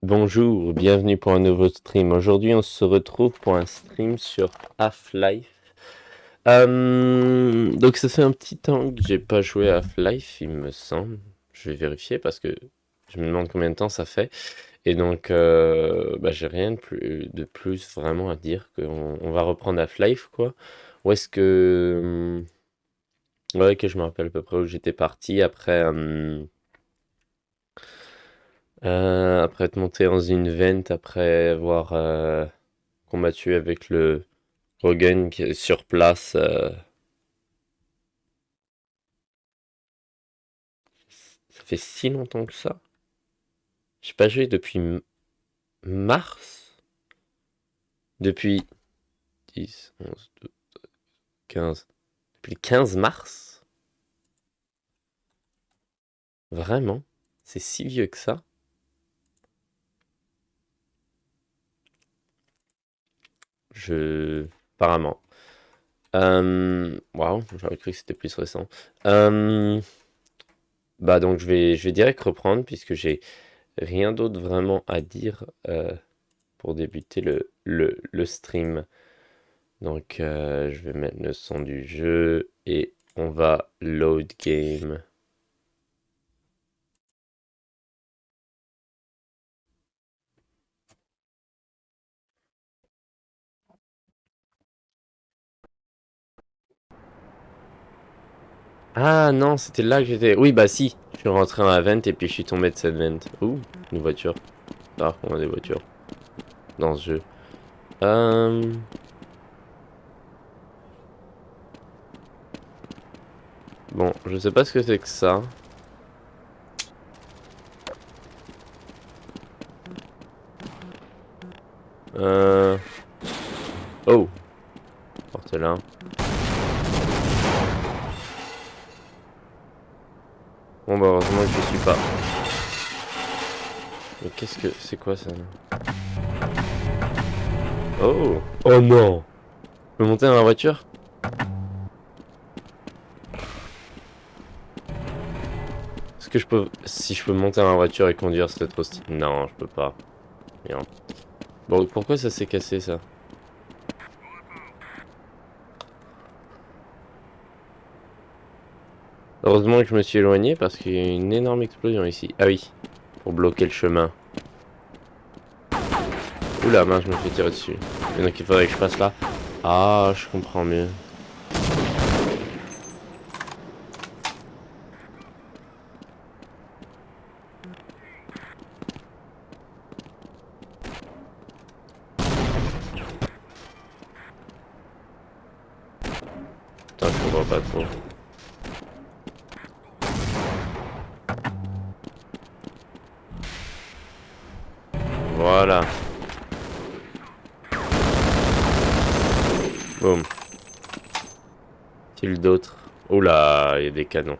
Bonjour, bienvenue pour un nouveau stream. Aujourd'hui, on se retrouve pour un stream sur Half-Life. Donc, ça fait un petit temps que j'ai pas joué à Half-Life, il me semble. Je vais vérifier parce que je me demande combien de temps ça fait. Et donc, j'ai rien de plus vraiment à dire qu'on va reprendre Half-Life, quoi. Où est-ce que... Ouais, que je me rappelle à peu près où j'étais parti après être monté dans une vente, après avoir combattu avec le Rogan qui est sur place. Ça fait si longtemps que ça. J'ai pas joué depuis mars. Depuis 10, 11, 12, 15. Depuis le 15 mars. Vraiment? C'est si vieux que ça? Je... Apparemment. Waouh, j'aurais cru que c'était plus récent. Euh, donc je vais direct reprendre puisque j'ai rien d'autre vraiment à dire pour débuter le stream. Donc je vais mettre le son du jeu et on va load game. Ah non, c'était là que j'étais. Oui, bah si. Je suis rentré dans la vente et puis je suis tombé de cette vente. Ouh, une voiture. C'est rare qu'on a des voitures dans ce jeu. Euh... Bon, je sais pas ce que c'est que ça. Euh... Oh, porte-là. Bon bah heureusement que je suis pas. Mais qu'est-ce que... C'est quoi ça là? Oh! Oh non! Je peux monter dans la voiture? Est-ce que je peux... Si je peux monter dans la voiture et conduire, c'est trop stylé. Non, je peux pas. Merde. Bon, pourquoi ça s'est cassé ça? Heureusement que je me suis éloigné parce qu'il y a une énorme explosion ici. Ah oui, pour bloquer le chemin. Oula, mince, je me fais tirer dessus. Et donc il faudrait que je passe là. Ah, je comprends mieux. Putain, je comprends pas trop. Voilà. Boum. Qu'il d'autres. Oula, il y a des canons.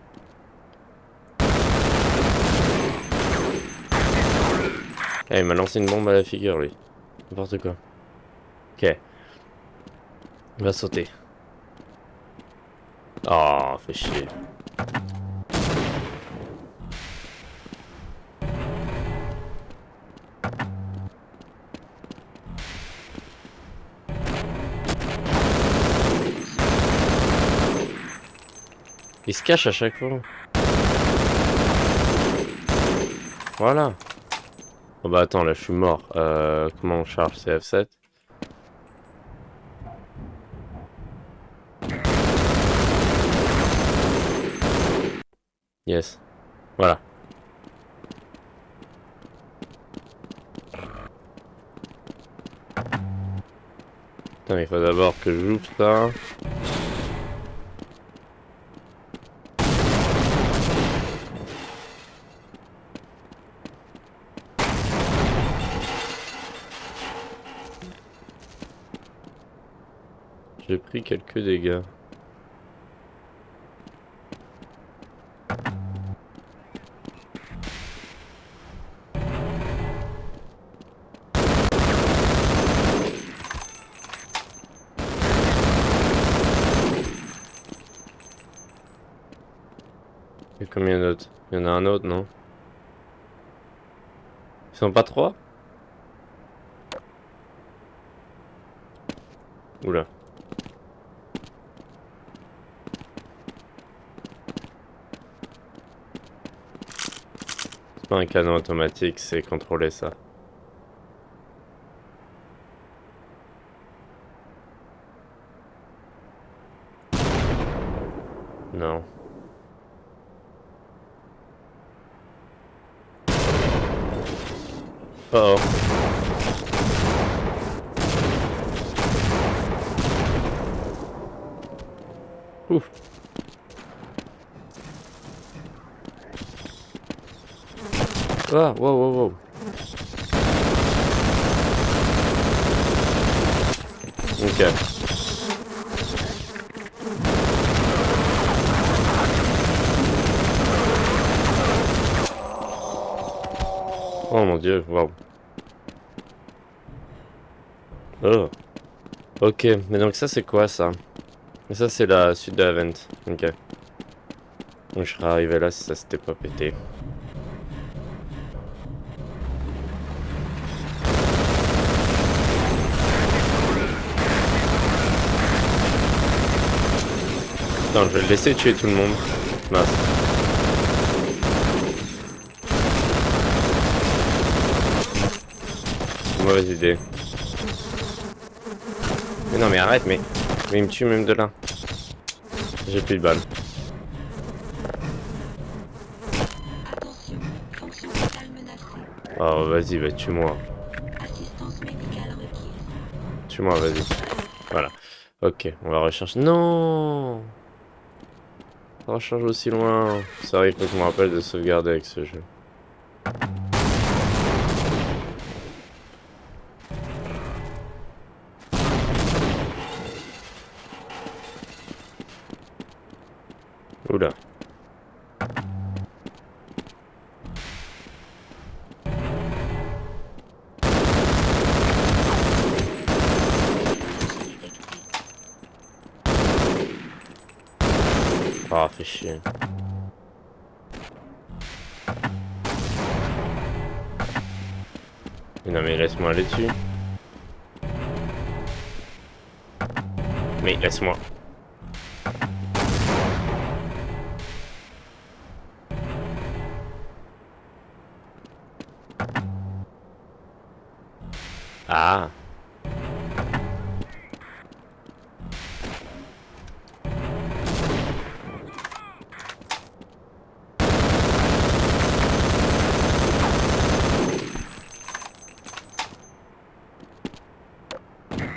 Eh, il m'a lancé une bombe à la figure, lui. N'importe quoi. Ok. Il va sauter. Oh, fait chier. Il se cache à chaque fois. Voilà. Oh bah attends, là je suis mort. Comment on charge? C'est F7? Yes. Voilà. Putain, il faut d'abord que j'ouvre ça. J'ai pris quelques dégâts. Et combien d'autres? Il y en a un autre, non? Ils sont pas trois? Oula. C'est pas un canon automatique, c'est contrôler ça. Non. Oh oh. Ouf. Ah, wow, wow, wow. Ok. Oh mon dieu, wow. Oh. Ok, mais donc ça c'est quoi ça? Et ça c'est la suite de la vente. Ok. Donc je serais arrivé là si ça s'était pas pété. Attends, je vais le laisser tuer tout le monde. Mince. Mauvaise idée. Mais non mais arrête, mais il me tue même de là. J'ai plus de balles. Attention, fonction vitale menacée. Oh vas-y, bah tue-moi. Assistance médicale requise. Tue-moi, vas-y. Voilà. Ok, on va rechercher. Non! Ça recharge aussi loin. C'est vrai qu'il faut que je me rappelle de sauvegarder avec ce jeu. Oula. Ah, fait chier. Mais non mais laisse-moi aller dessus. Mais laisse-moi. Ah.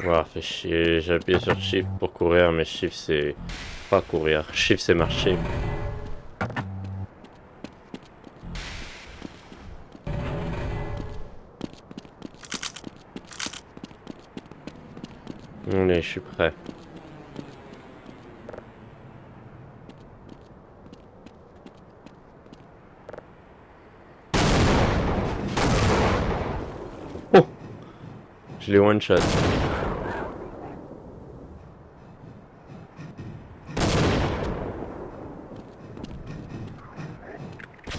Ouah, fait chier. J'ai appuyé sur Shift pour courir, mais Shift c'est pas courir. Shift c'est marcher. Allez, je suis prêt. Oh! Je l'ai one shot.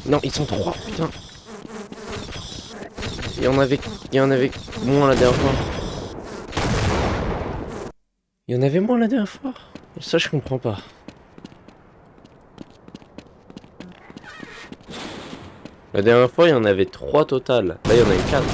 Non, ils sont trois, putain. Il y en avait moins la dernière fois. Il y en avait moins la dernière fois. Ça, je comprends pas. La dernière fois, il y en avait 3 total. Là, il y en avait 4.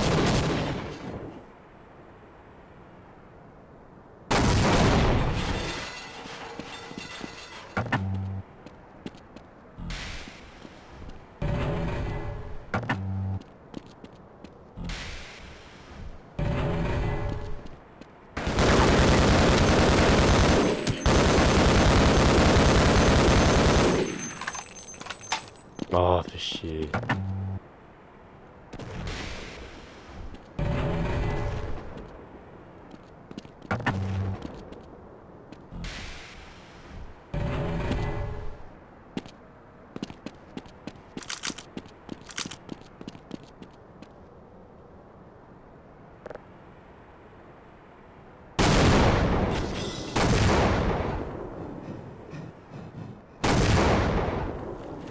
Oh, fait chier.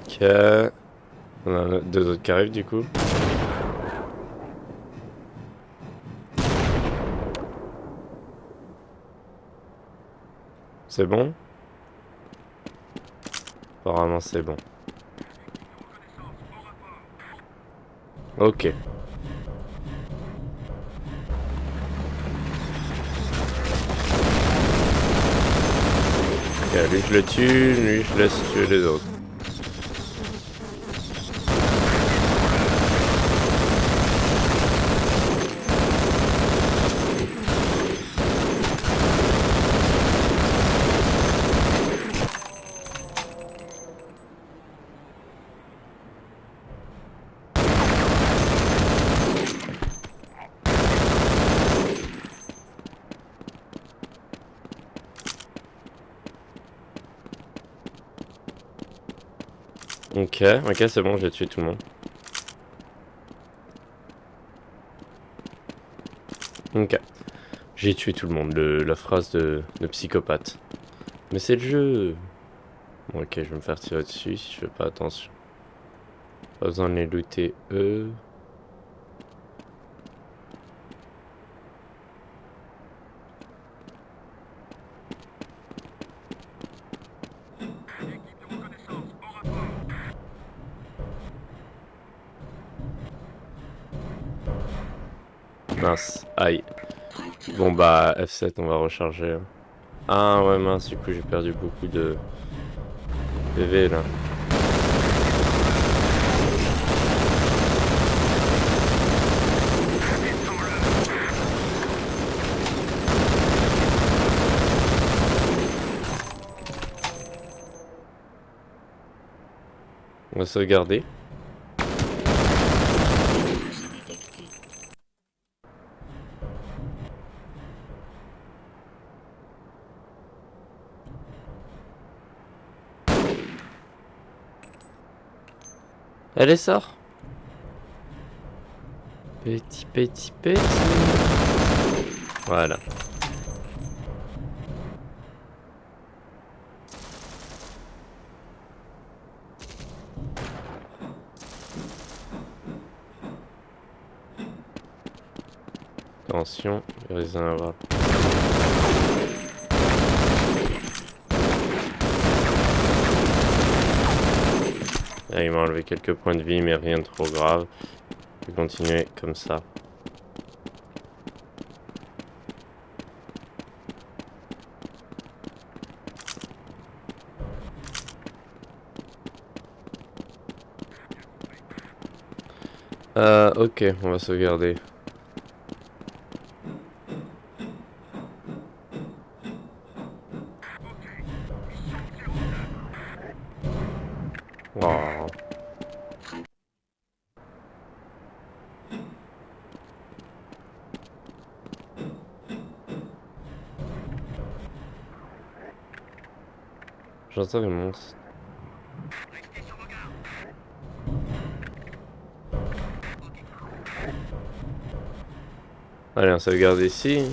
Ok. On a deux autres qui arrivent du coup. C'est bon? Apparemment c'est bon. Ok. Ok, lui je le tue, lui je laisse tuer les autres. Ok, ok, c'est bon, j'ai tué tout le monde. Ok, j'ai tué tout le monde, la phrase de psychopathe. Mais c'est le jeu. Bon, ok, je vais me faire tirer dessus si je fais pas attention. Pas besoin de les looter eux. Mince, aïe. Bon bah F7, on va recharger. Ah ouais mince, du coup j'ai perdu beaucoup de PV là. On va sauvegarder. Allez sort. Petit petit petit. Voilà. Attention, il risque d'en avoir. Là, il m'a enlevé quelques points de vie, mais rien de trop grave. Je vais continuer comme ça. Ok, on va sauvegarder. Oh. J'entends les monstres. Allez, on sauvegarde ici.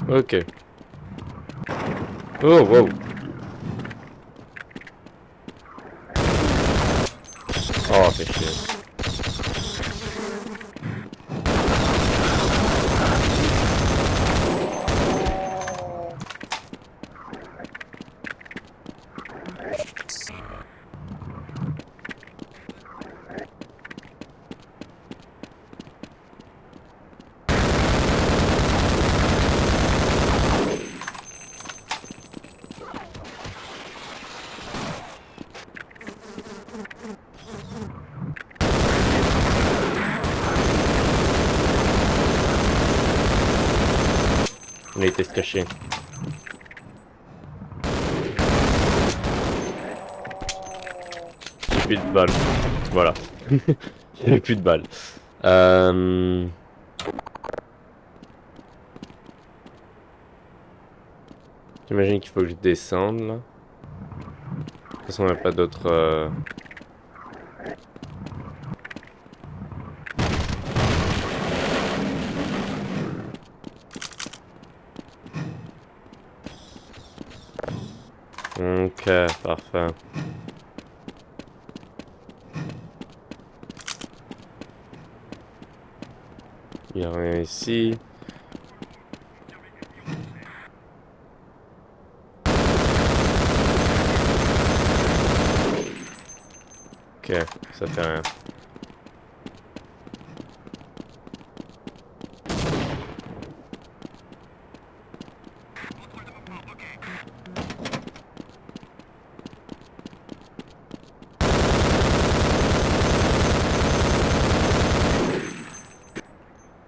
Ok. Oh, wow. Oh, fait chier. On a été se cacher. J'ai plus de balles. Voilà. J'ai plus de balles. J'imagine qu'il faut que je descende là. De toute façon, on n'a pas d'autre. Ok, parfait. Il n'y a rien ici. Ok, ça fait rien.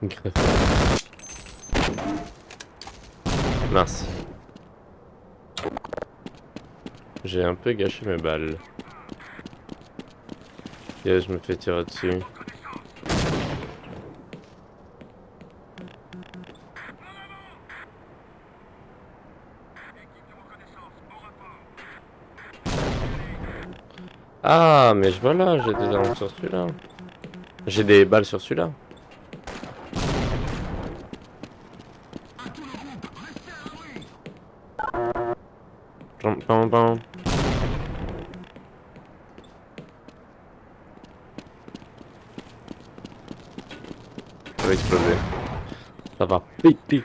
Greffe. Mince. J'ai un peu gâché mes balles. Et je me fais tirer dessus. Ah, mais voilà, j'ai des armes sur celui-là. J'ai des balles sur celui-là. Pam, pam, pam. Ça va exploser. Ça va péter.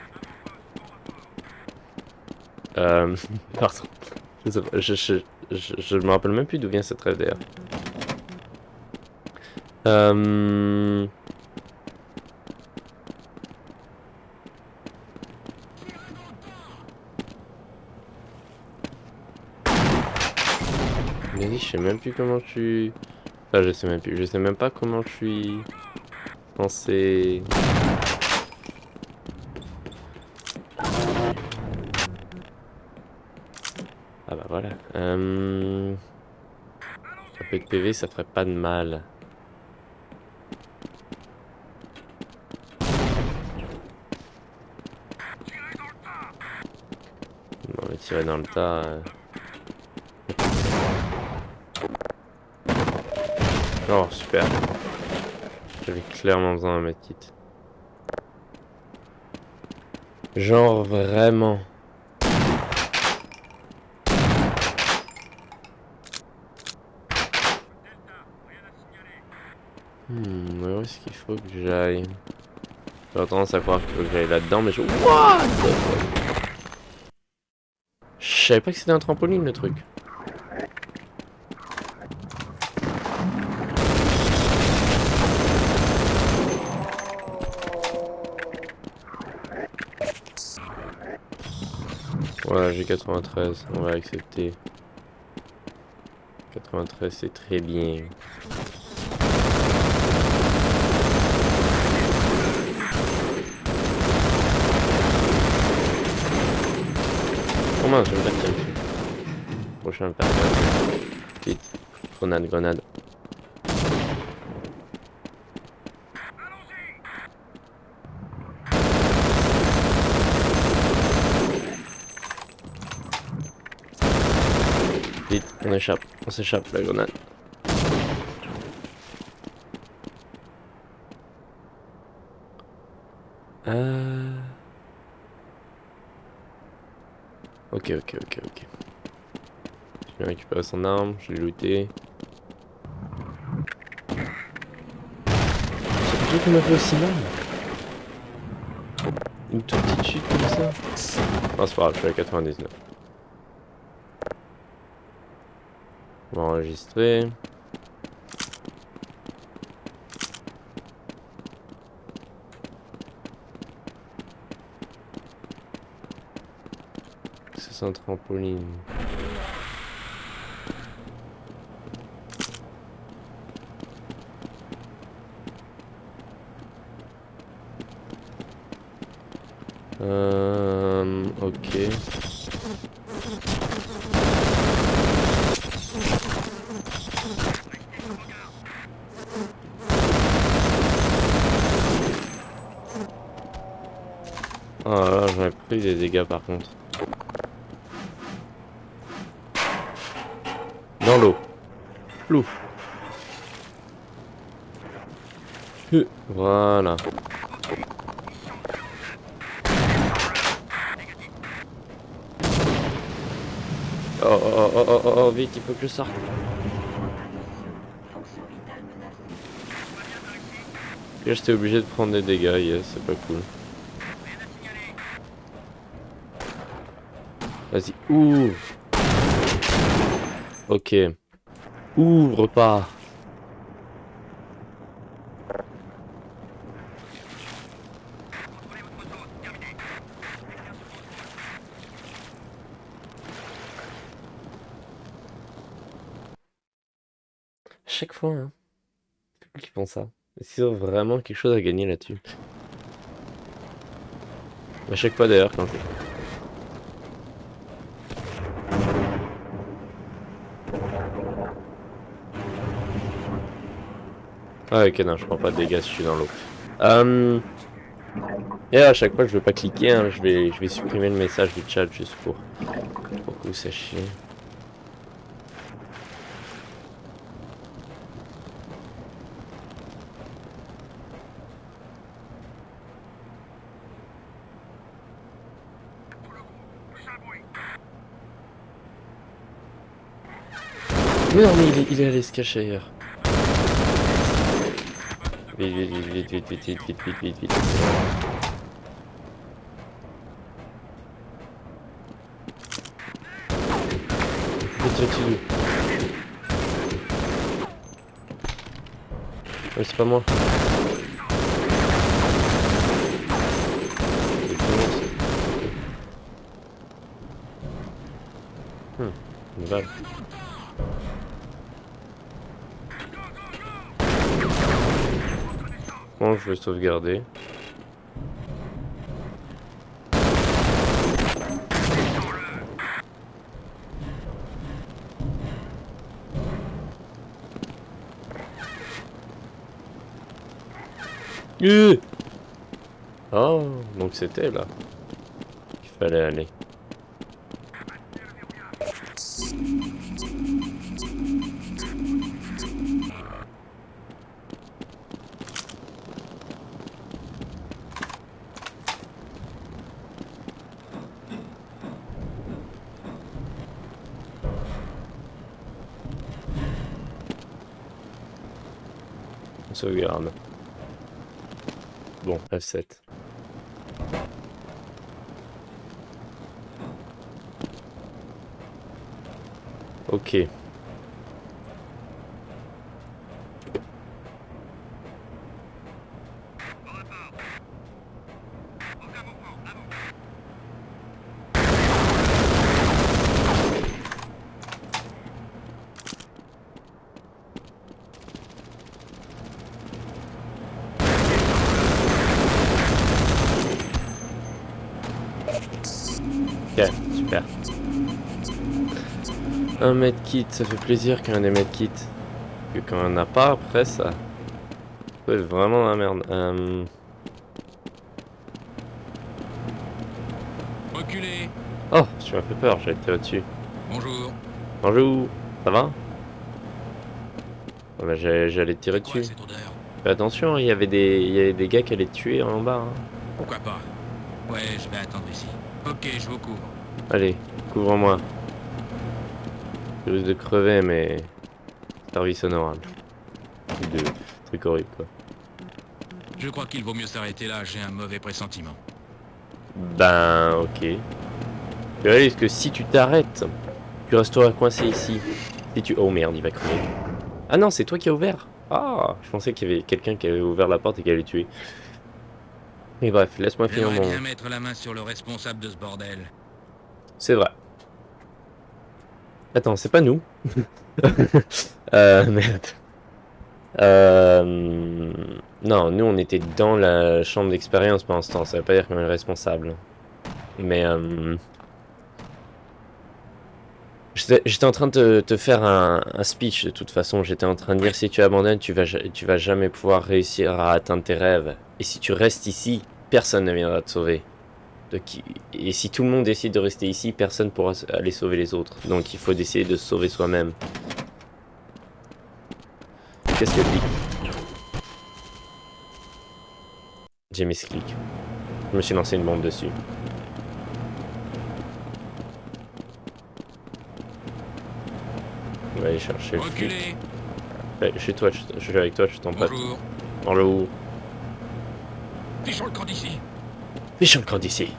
Pardon. Je sais pas, je me rappelle même plus d'où vient cette rêve d'ailleurs. Mais je sais même plus comment je suis. Enfin, je sais même plus. Je sais même pas comment je suis censé. Ah bah voilà. Un peu de PV, ça ferait pas de mal. Non, mais tirer dans le tas. Oh, super. J'avais clairement besoin d'un medkit. Genre vraiment. Où est-ce qu'il faut que j'aille? J'ai tendance à croire qu'il faut que j'aille là-dedans, mais je... What the fuck? Je savais pas que c'était un trampoline, le truc. Voilà, j'ai 93, on va accepter. 93, c'est très bien. Oh mince, je vais me faire tirer dessus. Prochain, me faire tirer dessus. Vite. Grenade, grenade. Vite, on échappe. On s'échappe, la grenade. Ok, ok, ok, ok. Je vais récupérer son arme, je l'ai looté. C'est plutôt qu'on m'a fait aussi mal. Une toute petite chute comme ça. Non, c'est pas grave, je suis à 99. On va enregistrer. C'est un trampoline. Ok. Oh là, j'en ai pris des dégâts par contre. Dans l'eau. Plouf. Voilà. Oh, oh, oh, oh, oh, oh, vite, il faut que je sorte. Fonction vitale menacée. Là, j'étais obligé de prendre des dégâts, yes, c'est pas cool. Vas-y, ouvre. Ok. Ouvre pas. À chaque fois, hein. Qui font ça. Est-ce qu'ils ont vraiment quelque chose à gagner là-dessus? À chaque fois d'ailleurs quand... Ah ok, non, je prends pas de dégâts si je suis dans l'eau. Et à chaque fois je veux pas cliquer, hein, je vais supprimer le message du chat juste pour que vous sachiez. Mais non, mais il est allé se cacher ailleurs. Vite, vite, vite, vite, vite, vite, vite, vite, vite, vite, vite. Je vais tirer dessus. Ouais, c'est pas moi. Une balle. Bon, je vais sauvegarder. Oh, donc c'était là qu'il fallait aller. On sauvegarde. Bon, F7. Ok. Ok, super. Un medkit, ça fait plaisir qu'il y ait des medkits. Que quand on en a pas, après, ça peut être vraiment la merde. Reculez. Oh, tu m'as fait peur, j'ai été au-dessus. Bonjour. Bonjour, ça va? Ah bah, j'allais te tirer C'est quoi dessus. cette odeur? Fais attention, il y avait des gars qui allaient te tuer en bas. Hein. Pourquoi pas? Ouais, je vais attendre ici. Ok, je vous couvre. Allez, couvre-moi. Je risque de crever, mais... Service honorable. Truc horrible, quoi. Je crois qu'il vaut mieux s'arrêter là, j'ai un mauvais pressentiment. Ben, ok. Tu réalises que si tu t'arrêtes, tu resteras coincé ici. Si tu... Oh merde, il va crever. Ah non, c'est toi qui as ouvert. Ah, je pensais qu'il y avait quelqu'un qui avait ouvert la porte et qui allait le tuer. Mais bref, laisse-moi finir J'aimerais mon... bien mettre la main sur le responsable de ce bordel. C'est vrai. Attends, c'est pas nous. Merde. Non, nous on était dans la chambre d'expérience pour l'instant, ça veut pas dire qu'on est le responsable. Mais j'étais en train de te faire un speech de toute façon, j'étais en train de dire si tu abandonnes, tu vas jamais pouvoir réussir à atteindre tes rêves. Et si tu restes ici, personne ne viendra te sauver. Et si tout le monde décide de rester ici, personne pourra aller sauver les autres. Donc il faut essayer de se sauver soi-même. Qu'est-ce que je dis? J'ai mis ce clic. Je me suis lancé une bombe dessus. On va aller chercher le flic. Reculez. Ouais, chez toi, je suis avec toi, je suis ton pote. Bonjour. Bonjour. Fichons le camp d'ici. Fichons le camp d'ici.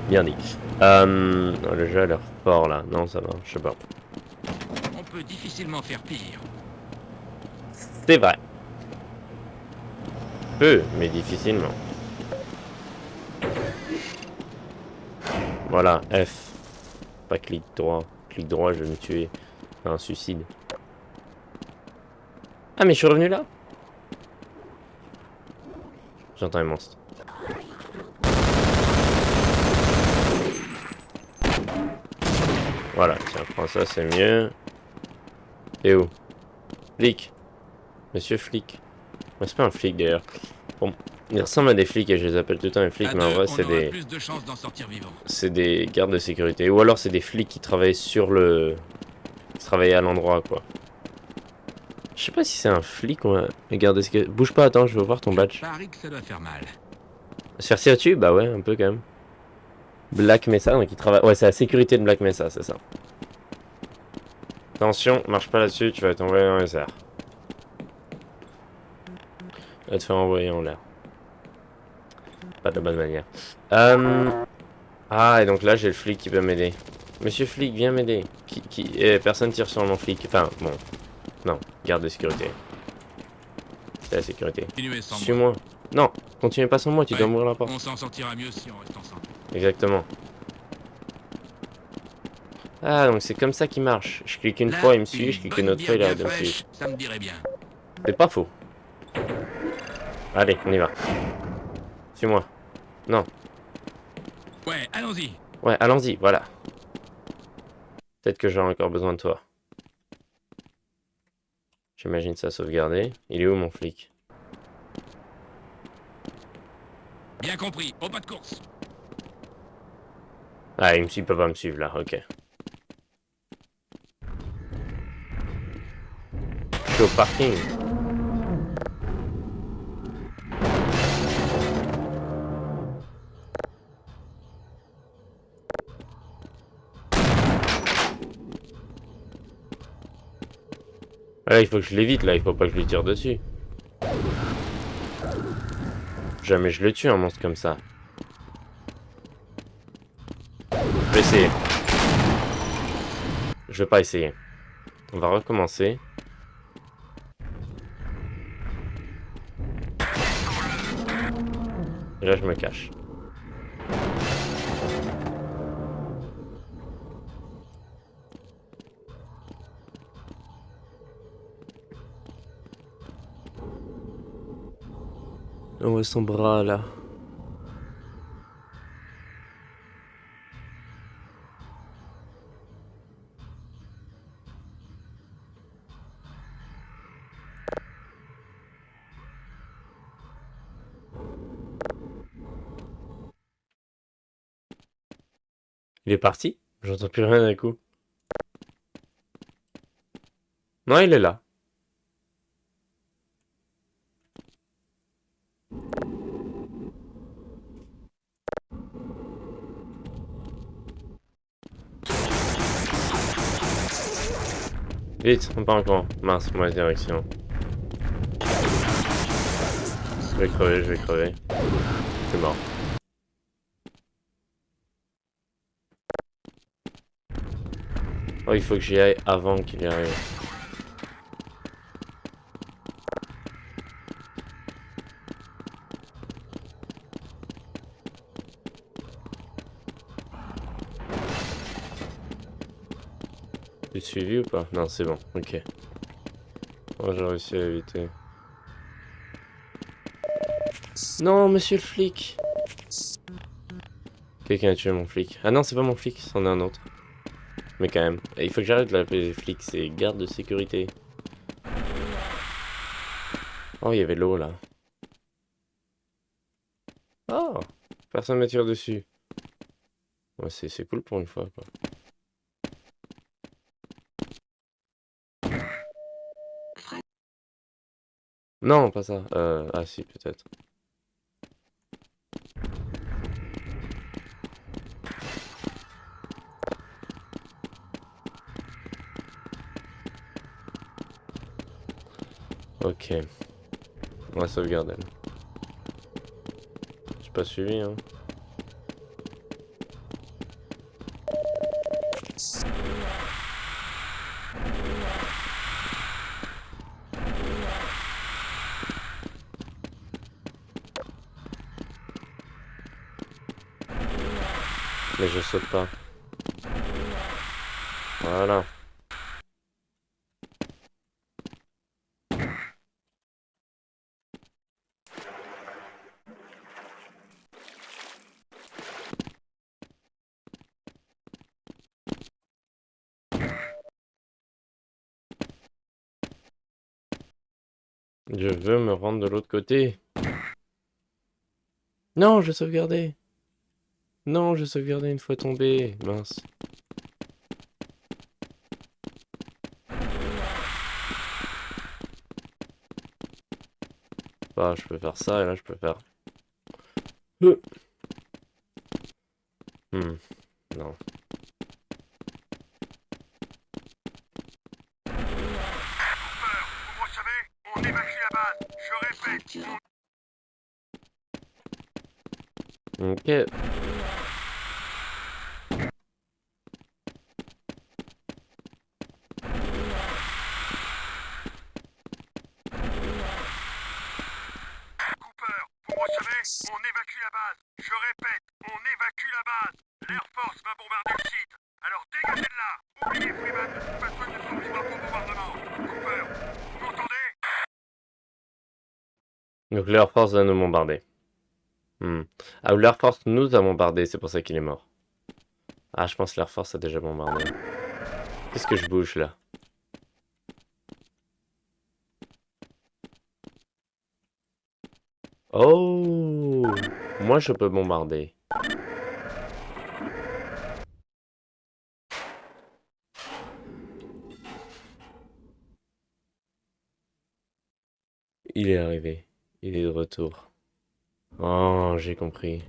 Bien dit. Le jeu a l'air fort là. Non, ça va, je sais pas. On peut difficilement faire pire. C'est vrai. Peu, mais difficilement. Voilà, F. Pas clic droit. Clic droit, je vais me tuer. Un suicide. Ah, mais je suis revenu là? J'entends un monstre. Voilà, tiens, prends ça, c'est mieux. Et où? Flic. Monsieur flic. Ouais, c'est pas un flic d'ailleurs. Bon, ils ressemblent à des flics et je les appelle tout le temps les flics, À mais en deux, vrai, on c'est aura des... plus de chances d'en sortir vivant. C'est des gardes de sécurité. Ou alors c'est des flics qui travaillent sur le... qui travaillent à l'endroit, quoi. Je sais pas si c'est un flic ou un garde de sécurité. Bouge pas, attends, je veux voir ton badge. Parie que ça doit faire mal. Se faire tirer dessus? Bah ouais, un peu quand même. Black Mesa, donc il travaille... Ouais, c'est la sécurité de Black Mesa, c'est ça. Attention, marche pas là-dessus, tu vas être envoyé dans les airs. Tu vas te faire envoyer en l'air. Pas de la bonne manière. Ah, et donc là, j'ai le flic qui peut m'aider. Monsieur flic, viens m'aider. Personne tire sur mon flic. Enfin, bon. Non, garde de sécurité. C'est la sécurité. Continuez sans moi. Suis-moi. Non, continuez pas sans moi, tu dois Ouais, m'ouvrir la porte. On s'en sortira mieux si on reste ensemble. Exactement. Ah, donc c'est comme ça qu'il marche. Je clique une Là, fois, il me suit, je clique une bonne autre fois, il bière arrête de bien me suivre. fraîche, ça me dirait bien. C'est pas faux. Allez, on y va. Suis-moi. Non. Ouais, allons-y. Ouais, allons-y, voilà. Peut-être que j'aurai encore besoin de toi. J'imagine ça sauvegardé. Il est où mon flic? Bien compris, au pas de course. Ah, il me suit, il peut pas me suivre là, ok. Je suis au parking. Ah, là, il faut que je l'évite, là, il faut pas que je lui tire dessus. Jamais je le tue, un monstre comme ça. Je vais essayer. Je vais pas essayer. On va recommencer. Et là, je me cache. On voit son bras, là. Il est parti? J'entends plus rien d'un coup. Non, il est là. Vite, on part encore. Mince, mauvaise direction. Je vais crever, je vais crever. Je suis mort. Oh, il faut que j'y aille avant qu'il y arrive. Tu te suivi ou pas? Non, c'est bon, ok. Oh, j'ai réussi à éviter. Non, monsieur le flic! Quelqu'un a tué mon flic. Ah non, c'est pas mon flic, c'en est un autre. Mais quand même, il faut que j'arrête de l'appeler les flics, c'est garde de sécurité. Oh, il y avait de l'eau là. Oh! Personne me tire dessus. Ouais, c'est cool pour une fois, quoi. Non, pas ça. Ah si, peut-être. Ok. On va sauvegarder. J'ai pas suivi, hein. Mais je saute pas. Voilà. Je veux me rendre de l'autre côté. Non, je sauvegardais. Non, je sauvegardais une fois tombé. Mince. Bah, je peux faire ça et là je peux faire. Hmm, non. Vous recevez? On évacue la base. Je répète. Fracture. Ok. Cooper, vous recevez? On évacue la base. Je répète, on évacue la base. L'Air Force va bombarder le site. Alors dégagez de là. Oubliez Freeman, de toute façon, il ne survivra pas au bombardement. Cooper, vous m'entendez? Donc l'Air Force va nous bombarder. Hmm. Ah, l'Air Force nous a bombardé, c'est pour ça qu'il est mort. Ah, je pense que l'Air Force a déjà bombardé. Qu'est-ce que je bouge là? Oh! Moi je peux bombarder. Il est arrivé. Il est de retour. Oh, j'ai compris.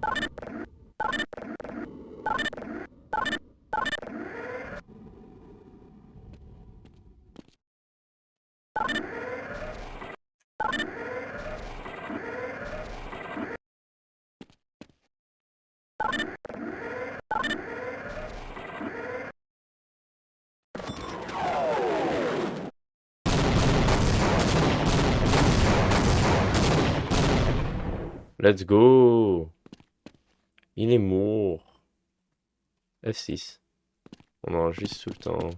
Let's go! Il est mort. F6. On enregistre tout le temps.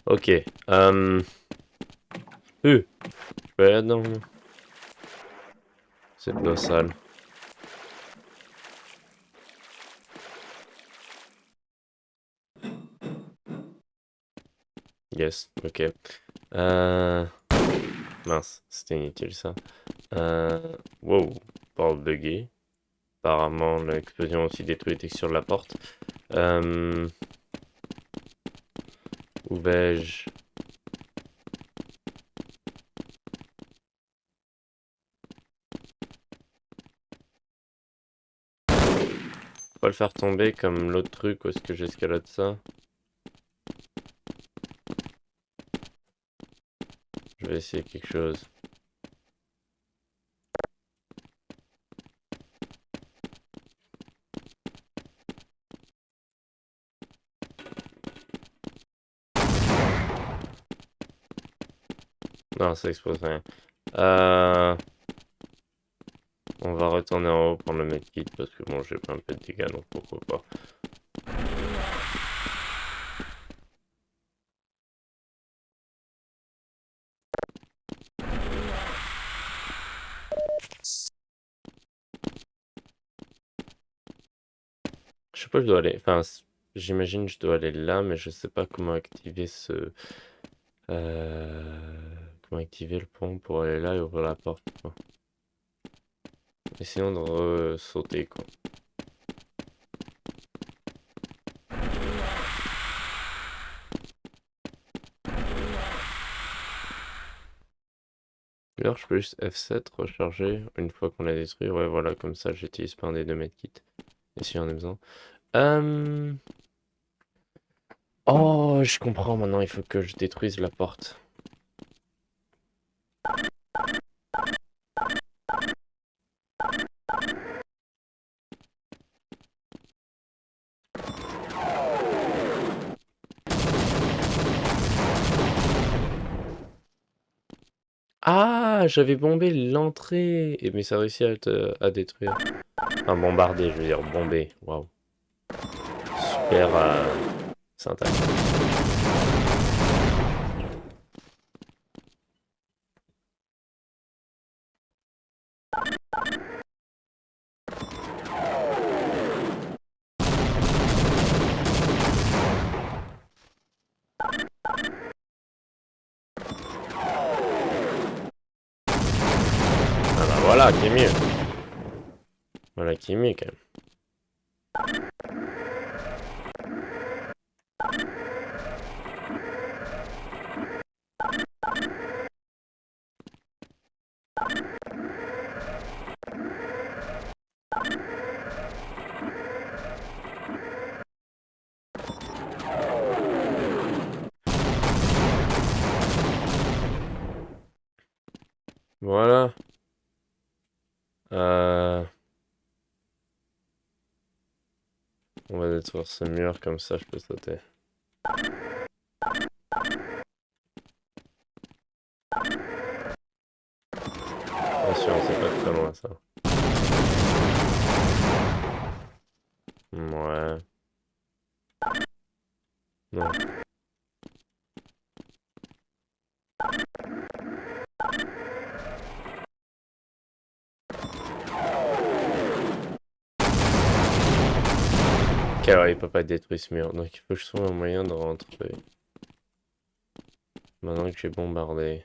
Ok. Je peux aller là-dedans. C'est de l'eau sale. Yes, ok. Mince, c'était inutile ça. Wow, porte buggée. Apparemment, l'explosion a aussi détruit les textures de la porte. Où vais-je? Pas le faire tomber comme l'autre truc, où est-ce que j'escalade ça? Je vais essayer quelque chose. Non, ça explose rien. On va retourner en haut pour le medkit parce que bon, j'ai pris un peu de dégâts, donc pourquoi pas. Je sais pas, je dois aller. Enfin, j'imagine que je dois aller là, mais je sais pas comment activer ce. Comment activer le pont pour aller là et ouvrir la porte, quoi. Essayons de sauter, quoi. D'ailleurs, je peux juste F7, recharger une fois qu'on l'a détruit. Ouais, voilà, comme ça, j'utilise pas un des deux medkits. Et si on a besoin. Oh, je comprends maintenant, il faut que je détruise la porte. Ah, j'avais bombé l'entrée. Mais ça a réussi à détruire. Enfin, bombarder, je veux dire, bomber. Waouh. Super syntaxe. Ah bah voilà, qui est mieux. Voilà qui est mieux quand même. Voilà. On va détruire ce mur, comme ça je peux sauter. Attention, c'est pas très loin ça. Ouais. Non. Ok, alors il peut pas détruire ce mur. Donc il faut que je trouve un moyen de rentrer. Maintenant que j'ai bombardé.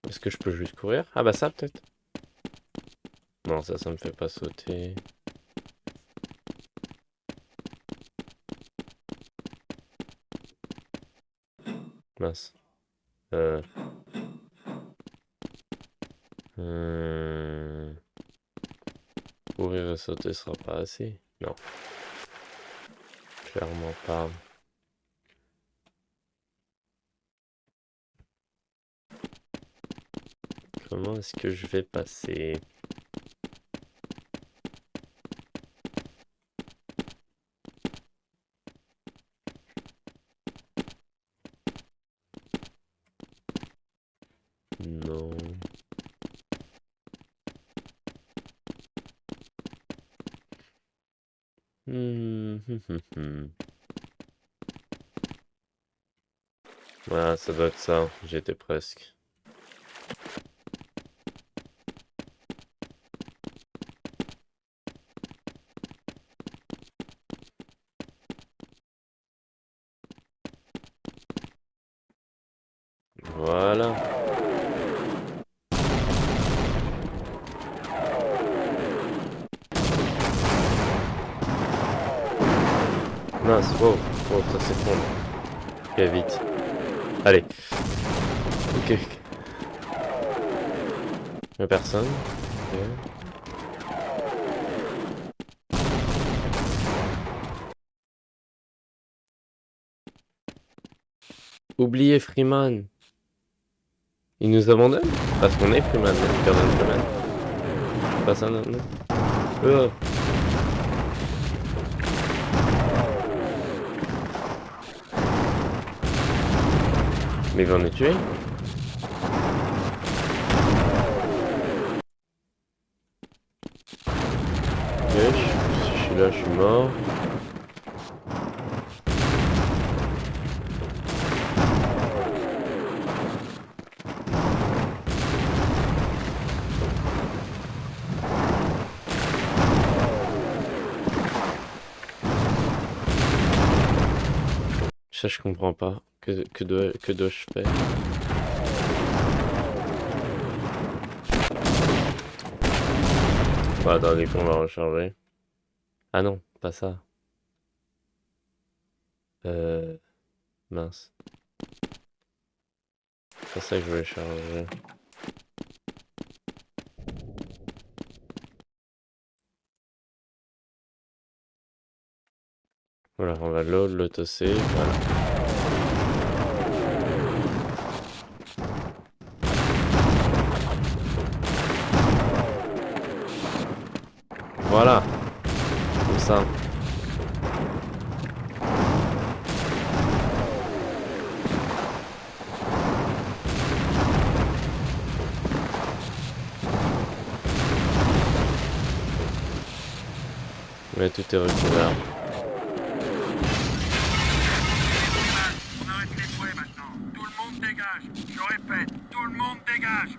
Est-ce que je peux juste courir? Ah bah ça peut-être. Non, ça me fait pas sauter. Mince. Courir et sauter sera pas assez. Non. Clairement pas. Comment est-ce que je vais passer? Non. Voilà, ça doit être ça. J'étais presque. Voilà. Mince, wow, wow, ça s'effondre. Ok, vite. Allez. Ok. Y'a personne. Ok. Oubliez Freeman. Il nous abandonne? Parce qu'on est Freeman, Gordon Freeman. Pas ça, non, non. Mais il va nous tuer? Ok, si je suis là, je suis mort. Ça, je comprends pas. Que dois-je faire? Bah, attendez qu'on va recharger. Ah non, pas ça. Mince. C'est ça que je voulais charger. Voilà, on va load, l'autosave, voilà. Voilà. Comme ça. Mais tout est recouvert. On arrête les fouets maintenant. Tout le monde dégage. Je répète, tout le monde dégage.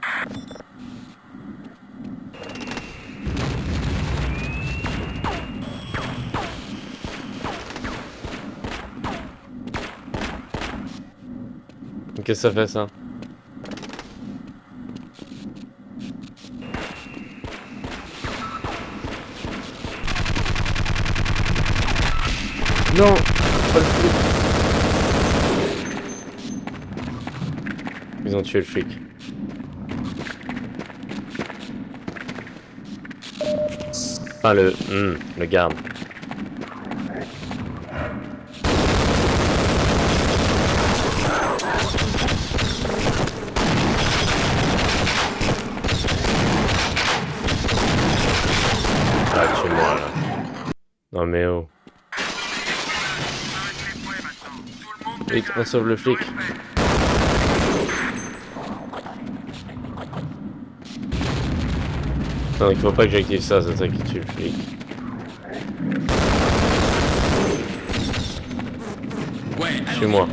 Qu'est-ce que ça fait ça? Non, pas le flic. Ils ont tué le flic. Ah le garde. Ah tue-moi là. Non mais oh. Vite, on sauve le flic. Non, il faut pas que j'active ça, c'est ça qui tue le flic. Ouais, Suis-moi.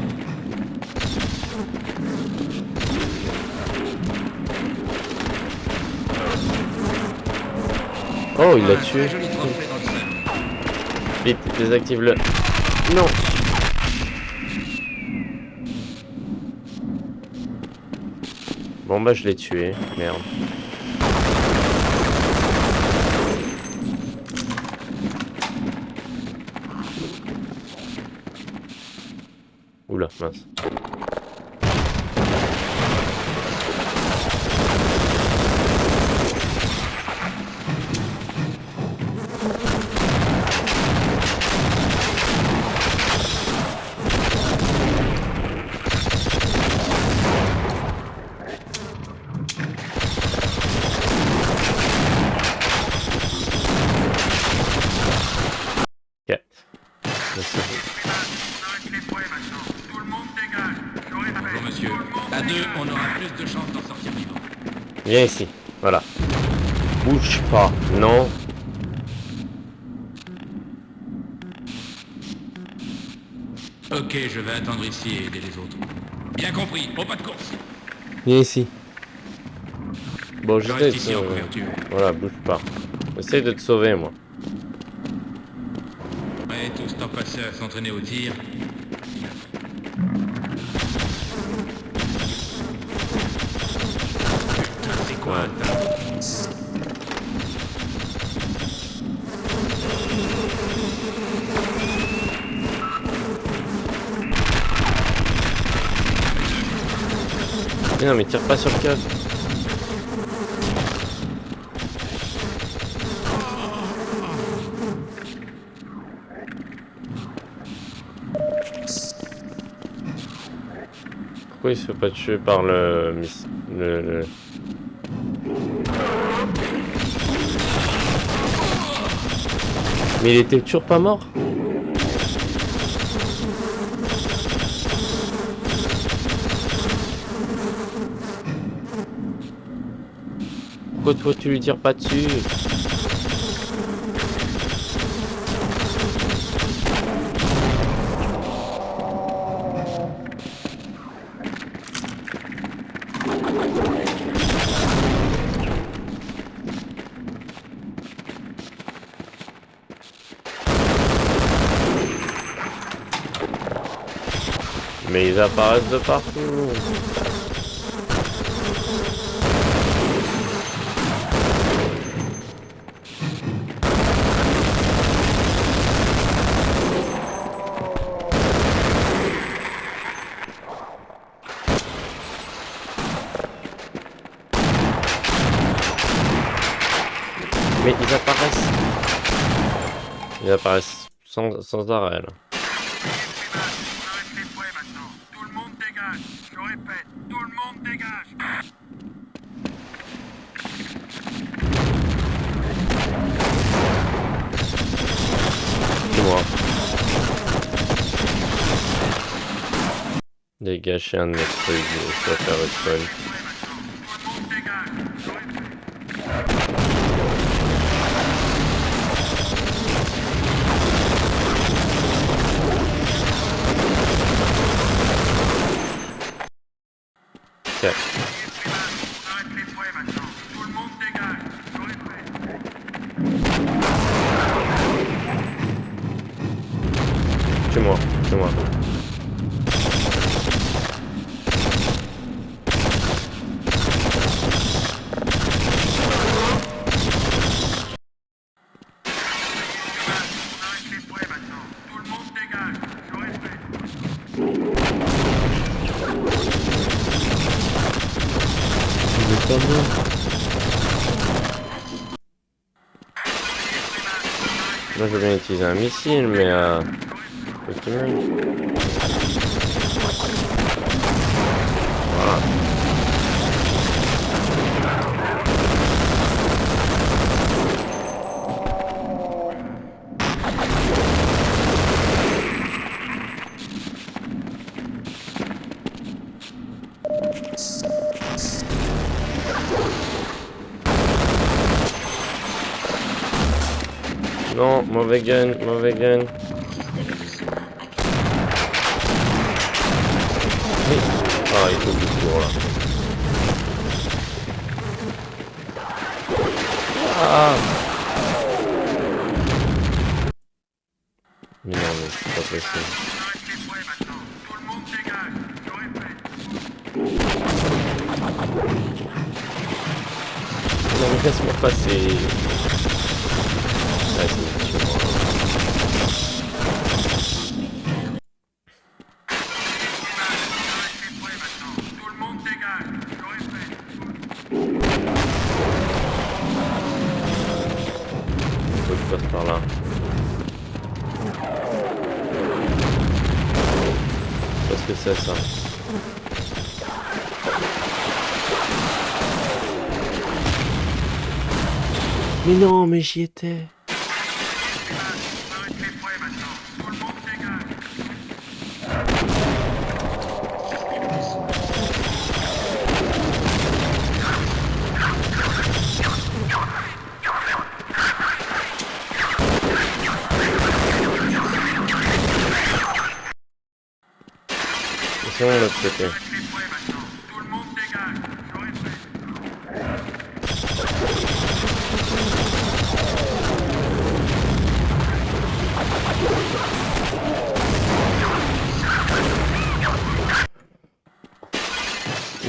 Oh, il l'a tué. Joli trophée dans le sol. Vite, désactive-le. Non. Bon bah je l'ai tué, merde. Oula, mince. Ok. Merci. On arrête les fouets maintenant. Tout le monde dégage. Je répète, Bonjour monsieur. tout le monde À deux, dégage. on aura plus de chances d'en sortir vivant. Viens ici, voilà. Bouge pas, non. Ok, je vais attendre ici et aider les autres. Bien compris, au pas de course. Viens ici. Bon, Je je reste sais, ici en couverture. voilà, bouge pas. Essaye de te sauver, moi. Ouais, tout ce temps passé à s'entraîner au tir. Putain, c'est quoi ça? Mais non, mais tire pas sur le casque. Pourquoi il se fait pas tuer par le... Mais il était toujours pas mort? Pourquoi toi tu lui tires pas dessus? Mais ils apparaissent de partout. Mais ils apparaissent. Ils apparaissent sans arrêt là. On arrête les fouets maintenant. Tout le monde dégage. Je répète, tout le monde dégage. C'est moi. Dégage un de mes trucs, je dois faire respawn. Tout le monde dégage. Je répète. prêt maintenant. Tout le monde dégage. Je répète. Tue-moi, tue-moi. On arrête les fouets maintenant. Tout le monde dégage. Je répète. Il est pas mort. Moi je veux bien utiliser un missile, mais faut qu'il meure. Voilà. Non, mauvais gun, mauvais gun. Oui. Ah, il faut du tour là. Ah. Mais non, mais c'est pas possible. On arrête les fouets maintenant. Tout le monde dégage. Je répète. Non, mais laisse-moi passer. Ah, c'est tue-moi. On arrête les fouets maintenant. Tout le monde dégage. Je répète. Faut que je passe par là. Qu'est-ce que c'est ça? Mais non, mais j'y étais. On arrête les fouets maintenant. Tout le monde dégage. Ils sont de l'autre côté. On arrête les fouets maintenant. Tout le monde dégage. Je répète.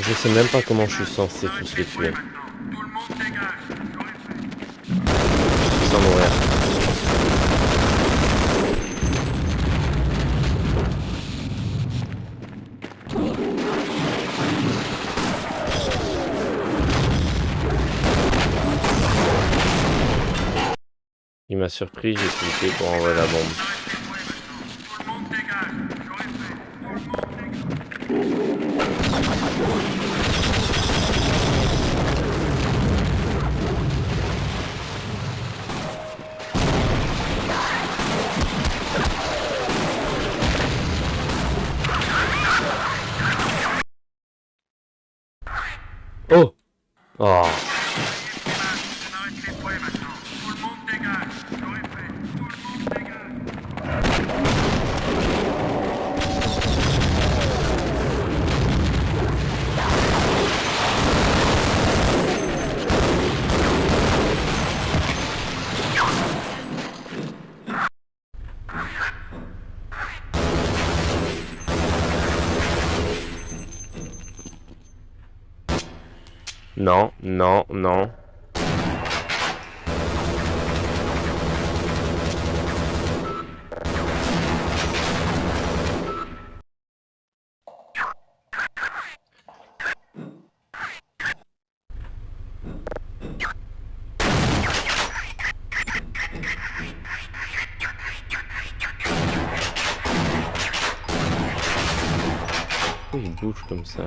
Je sais même pas comment je suis censé tous les tuer. Maintenant. Tout le monde dégage. Je répète. Sans mourir. Il m'a surpris, j'ai cliqué pour envoyer la bombe. Tout le monde dégage. Je répète. Tout le monde dégage. Oh! Oh! On arrête les fouets maintenant. Tout le monde dégage. Je répète. Tout le monde dégage. Non, non, non. Pourquoi il bouge comme ça?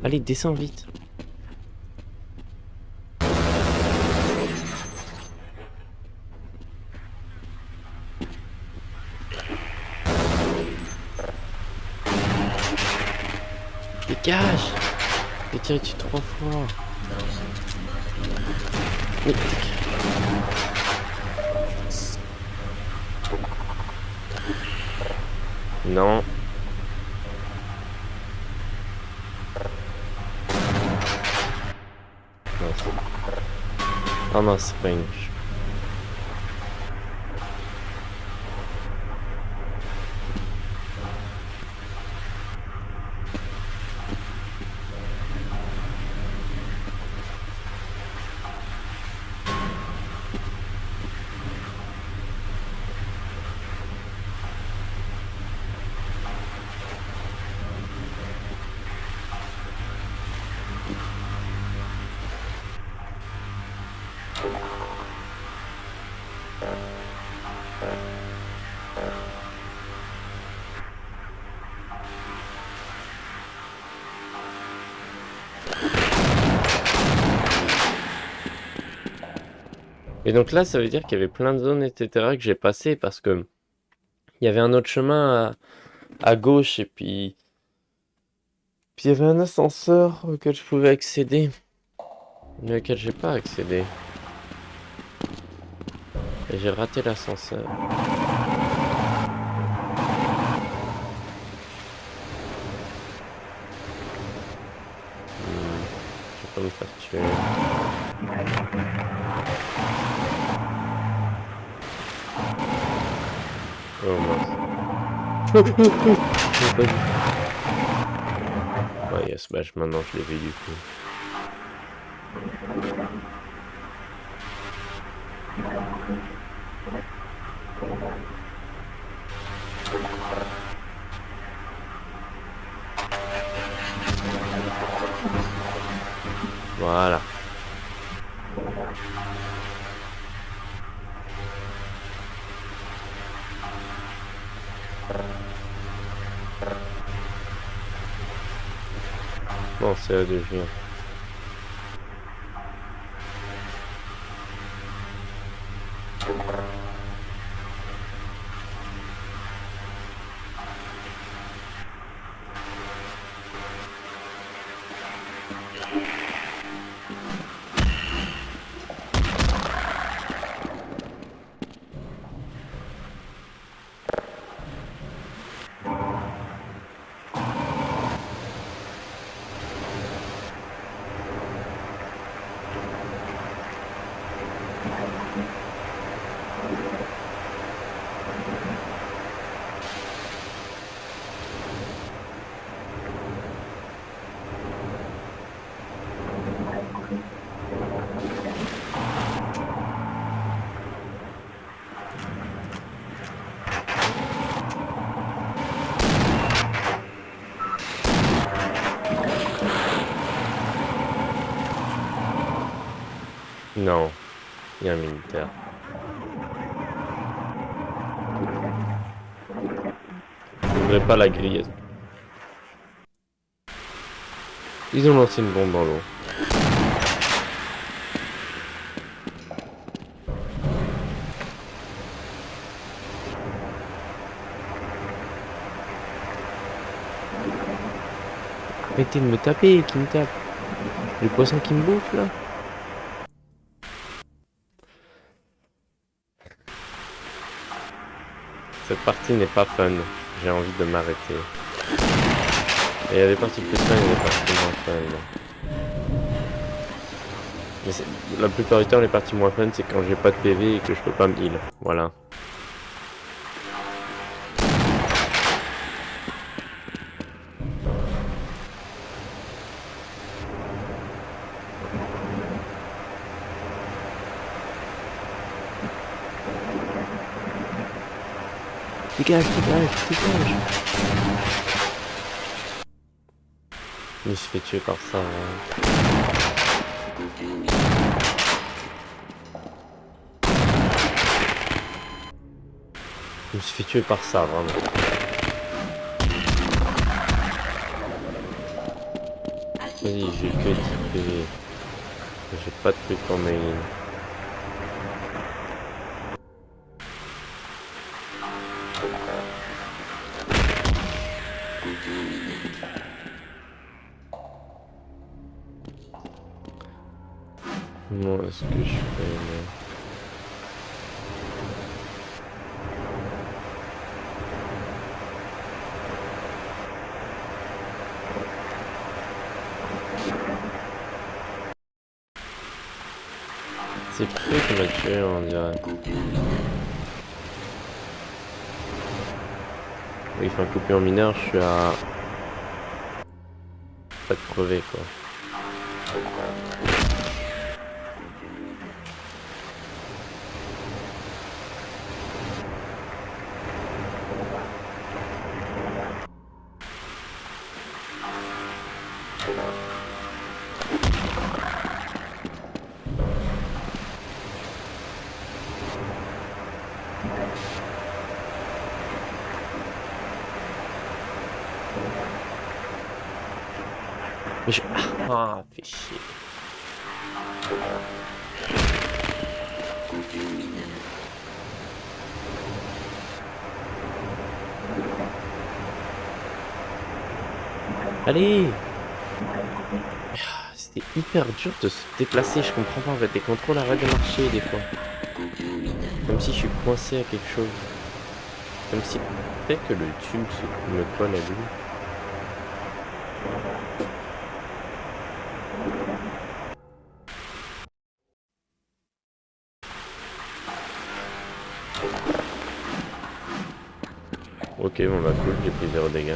Allez, descends vite. Dégage! J'ai tiré dessus 3 fois. Mais dégage. Non. Ah non, c'est pas une bûche. Et donc là, ça veut dire qu'il y avait plein de zones, etc. que j'ai passé parce que il y avait un autre chemin à gauche et puis il y avait un ascenseur auquel je pouvais accéder, mais auquel j'ai pas accédé. Et j'ai raté l'ascenseur. Je vais pas me faire tuer. Oh mince. J'ai pas vu. Ouais, yes, bah maintenant je l'ai vu du coup. Voilà. Bon, c'est là de juin. Non, il y a un militaire. N'ouvrez pas la grille. Ils ont lancé une bombe dans l'eau. Arrêtez de me taper, qui me tape. Le poisson qui me bouffe là. Cette partie n'est pas fun. J'ai envie de m'arrêter. Et il y a des parties plus fun et des parties moins fun. Mais la plupart du temps, les parties moins fun, c'est quand j'ai pas de PV et que je peux pas me heal. Voilà. Dégage, dégage, dégage. Il se fait tuer par ça. Hein. Il me fait tuer par ça, vraiment. Vas-y, j'ai que 10 PV. J'ai pas de truc en main. Comment est-ce que je fais là? C'est le feu qui m'a tué, on dirait. Oui, enfin, coupé en mineur, je suis à... pas de crever, quoi. Mais je... Ah, fais chier. Allez! C'était hyper dur de se déplacer, je comprends pas en fait, les contrôles arrêtent de marcher des fois. Comme si je suis coincé à quelque chose. Comme si peut-être que le tube me colle à lui. Ok, bon bah cool, j'ai pris 0 dégâts.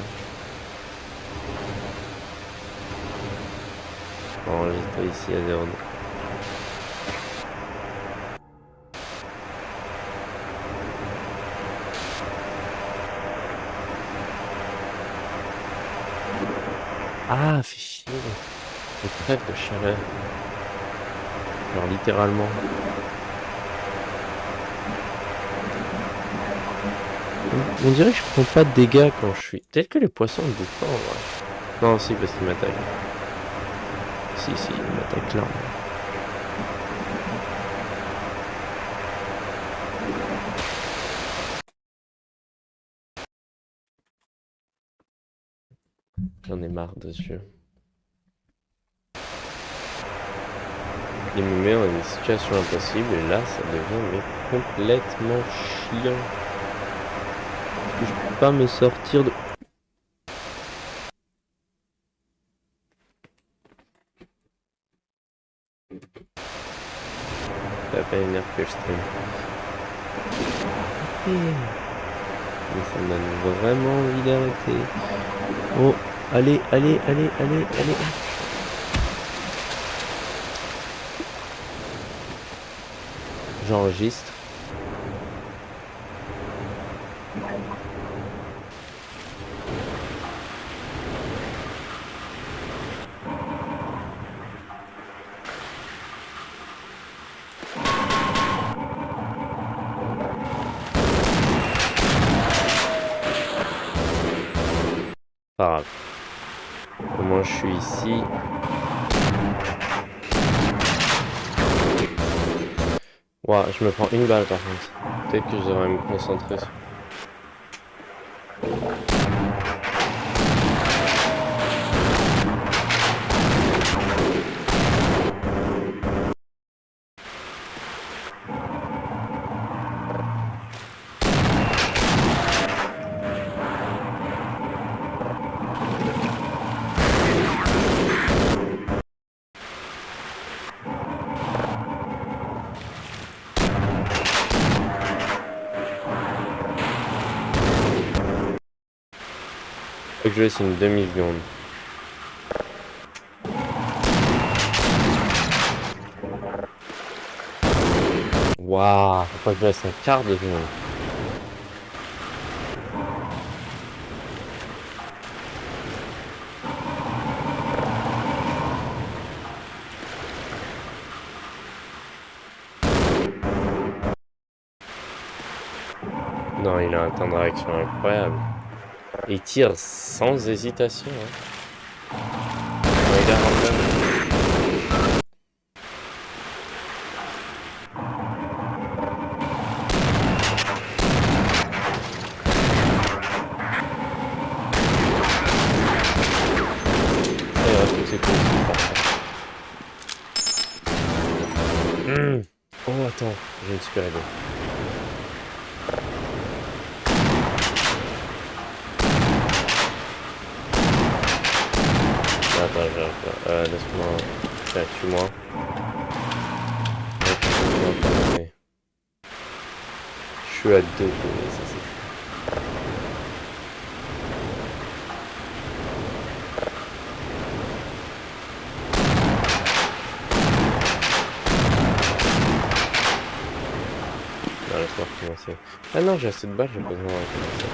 Enregistré ici à 0 dégâts. Ah, fait chier. Je crève de chaleur. Genre littéralement. On dirait que je prends pas de dégâts quand je suis... Peut-être que les poissons ne bougent pas en vrai. Non, si, parce qu'ils m'attaquent. Si, ils m'attaquent là. J'en ai marre de ce jeu. Il me met dans des situations impossibles et là ça devient mais complètement chiant. Parce que je peux pas me sortir de... Ça va pas énerver que je stream. Mais ça me donne vraiment envie d'arrêter. Oh, allez. J'enregistre. Pas grave. Au moins je suis ici. Ouah, je me prends une balle par contre. Peut-être que je devrais me concentrer sur... Faut que je laisse une demi-seconde. Waouh, faut que je laisse un quart de seconde. Non, il a un temps de réaction incroyable. Il tire sans hésitation. Hein. Il a random. Oh attends, j'ai une super idée. Attends, laisse-moi... Tue-moi. suis à 2 PV, ça c'est fou. Non, laisse-moi recommencer. Ah non, j'ai assez de balles, j'ai pas besoin de recommencer.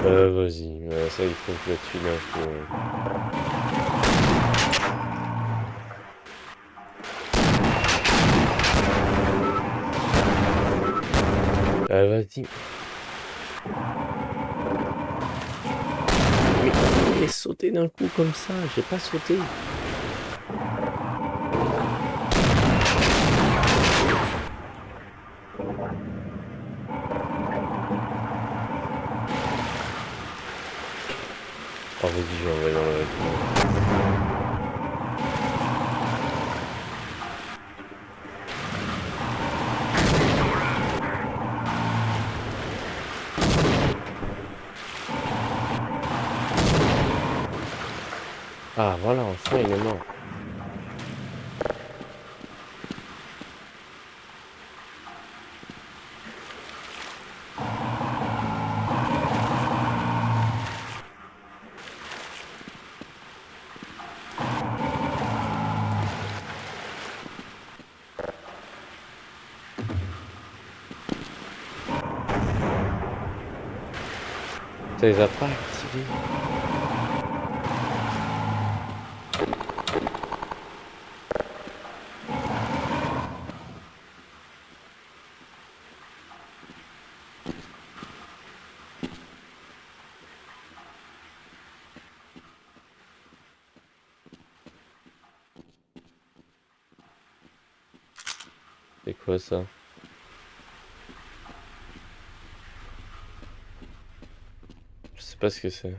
Vas-y, ça il faut que je le tue d'un coup. Vas-y. Mais il est sauté d'un coup comme ça, j'ai pas sauté. Oh vas-y, j'ai envoyé dans le recul. Ah voilà, enfin il est mort. Ça les a pas activés. C'est quoi ça? Je sais pas ce que c'est.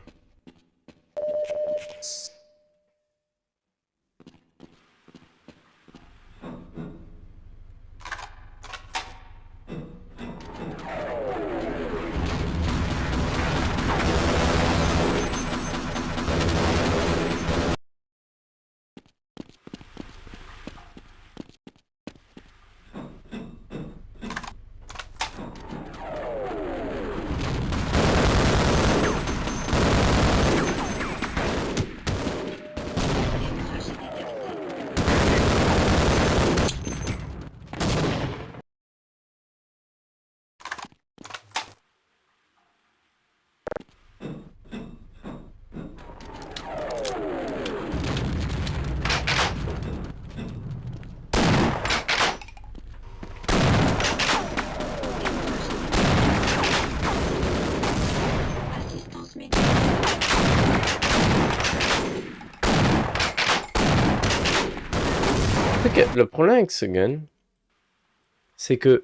Assistance médicale. Ok, le problème avec ce gun, c'est que,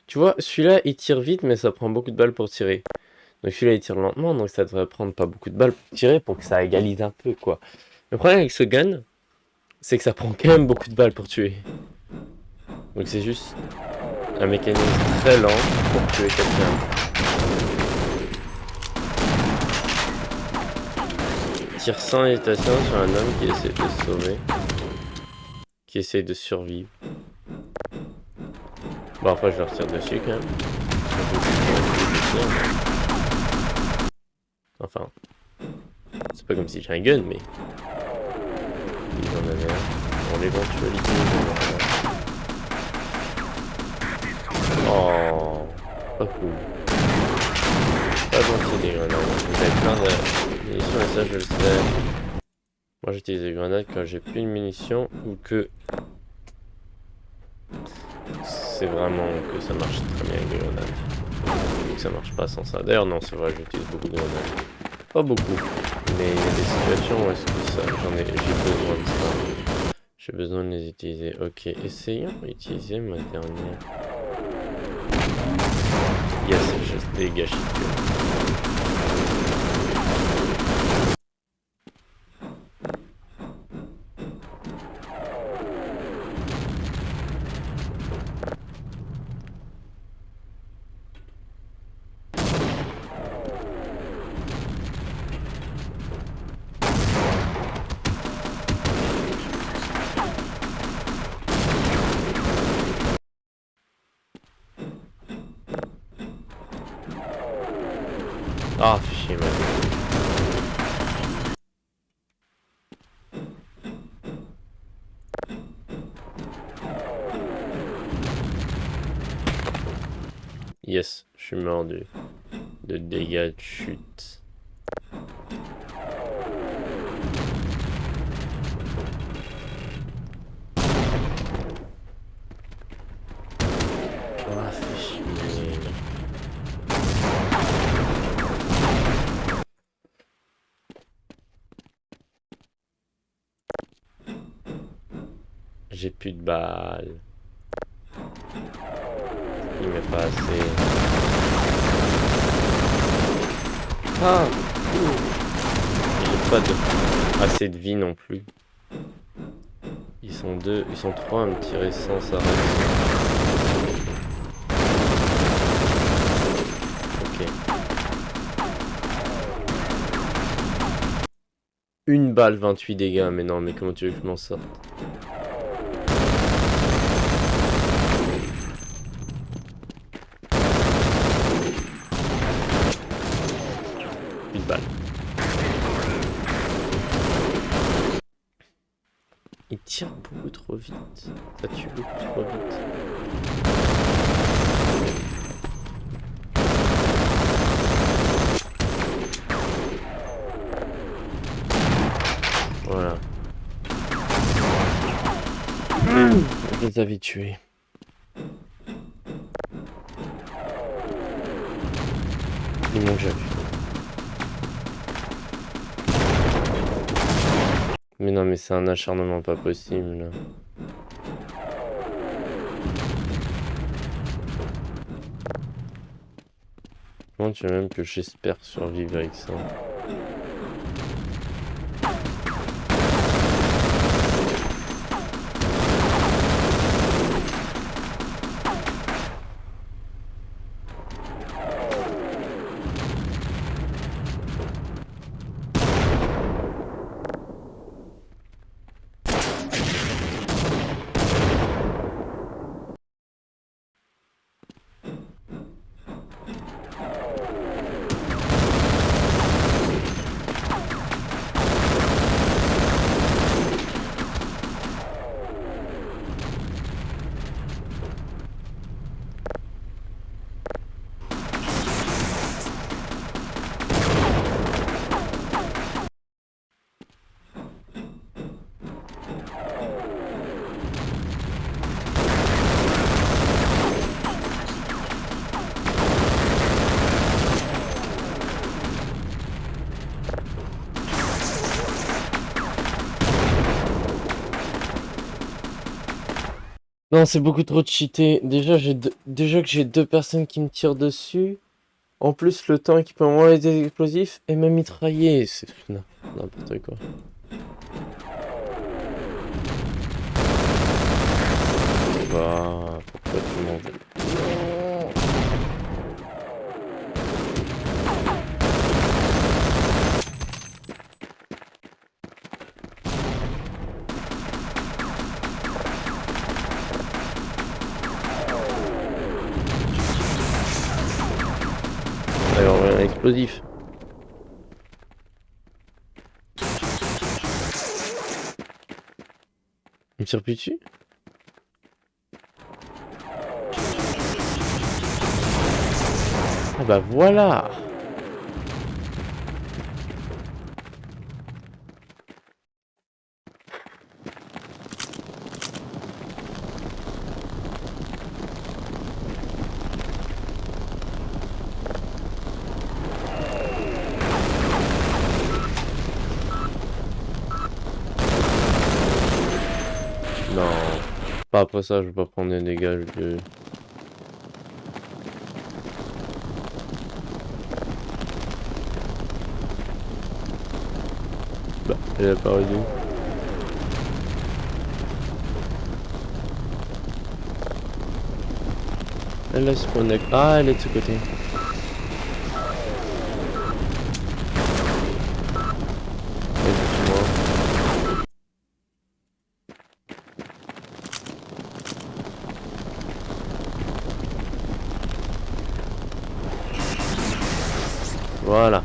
tu vois, celui-là il tire vite, mais ça prend beaucoup de balles pour tirer. Donc celui-là il tire lentement, donc ça devrait prendre pas beaucoup de balles pour tirer pour que ça égalise un peu, quoi. Le problème avec ce gun, c'est que ça prend quand même beaucoup de balles pour tuer. Donc c'est juste un mécanisme très lent pour tuer quelqu'un. Tire sans hésitation sur un homme qui essaie de se sauver. Qui essaie de survivre. Bon après je leur tire dessus quand même. Enfin, c'est pas comme si j'ai un gun, mais ils en avaient un. Pour l'éventualité, oh, pas cool. Pas gentil des grenades. Vous avez plein de munitions et ça je le sais. Moi j'utilise des grenades quand j'ai plus de munitions ou que c'est vraiment que ça marche très bien avec des grenades. Ou que ça marche pas sans ça. D'ailleurs non, c'est vrai, j'utilise beaucoup de grenades. Pas beaucoup, mais il y a des situations où est-ce que ça, j'ai besoin de ça. J'ai besoin de les utiliser. Ok, essayons d'utiliser ma dernière. Yes, juste des gâchis. Ah, fais chier, mec. Yes, je suis mort de dégâts de chute. Ah, fais chier. J'ai plus de balles. Il m'est pas assez. Ah! J'ai pas assez de vie non plus. Ils sont deux, ils sont trois à me tirer sans arrêt. Ok. Une balle, 28 dégâts, mais non, mais comment tu veux que je m'en sorte? Une balle. Il tire beaucoup trop vite. Ça tue beaucoup trop vite. Voilà. Je les avais tués. Ils m'ont déjà vu. Mais non, mais c'est un acharnement pas possible, là. Comment tu veux même que j'espère survivre avec ça? Non, c'est beaucoup trop cheaté. Déjà que j'ai deux personnes qui me tirent dessus. En plus, le tank qui peut envoyer des explosifs et me mitrailler. C'est n'importe quoi. Bah, pourquoi tu m'en veux? Alors, un explosif. Il me tire plus dessus? Ah bah voilà! Non. Pas après ça, je vais pas prendre des dégâts de... Bah, elle a apparu d'où? Elle a spawn. Ah, elle est de ce côté. Excuse-moi. Voilà.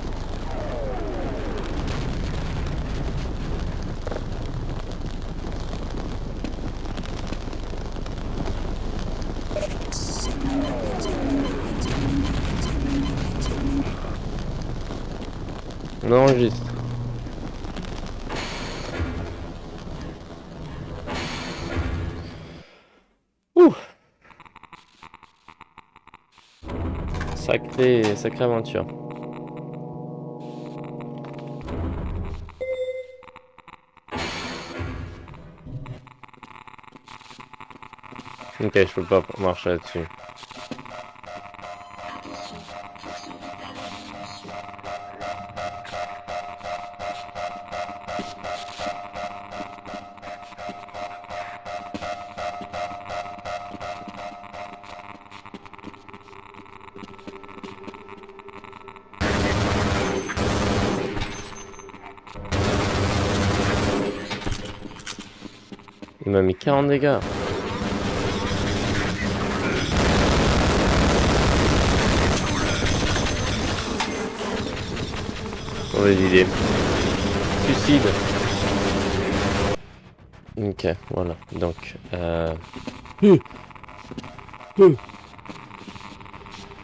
On enregistre. Ouh. Sacrée aventure. Ok, je peux pas marcher là-dessus. Attention, fonction vitale suspension. Il m'a mis 40 dégâts. Mauvaise idée. Suicide. Ok, voilà. Donc,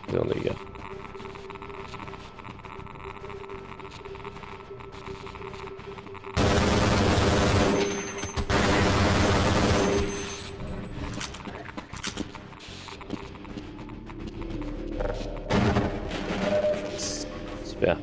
Zéro dégâts. Super.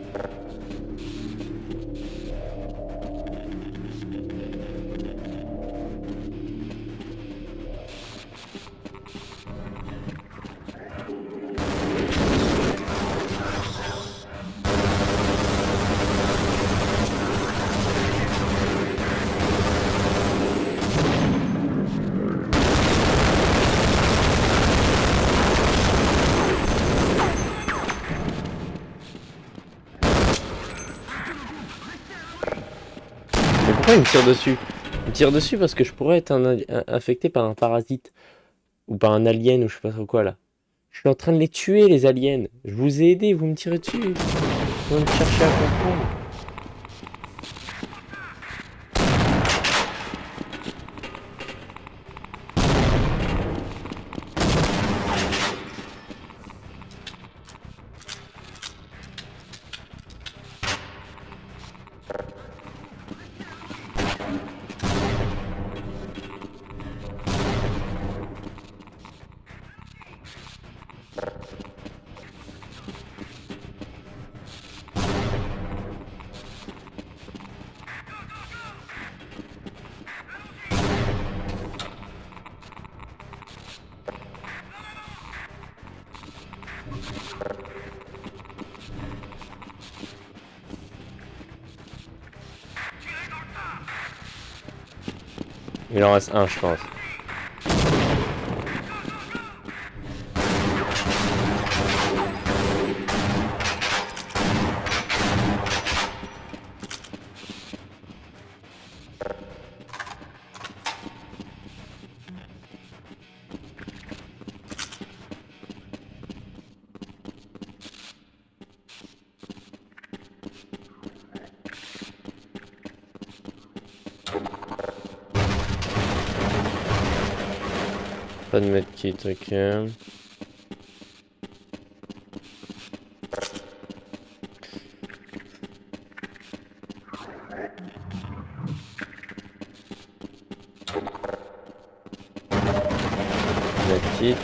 Mais pourquoi il me tire dessus? Il me tire dessus parce que je pourrais être infecté par un parasite. Ou par un alien ou je sais pas trop quoi là. Je suis en train de les tuer les aliens. Je vous ai aidé, vous me tirez dessus. Vous me cherchez à comprendre. Il en reste un, je pense. Pas de medkit, ok. Medkit.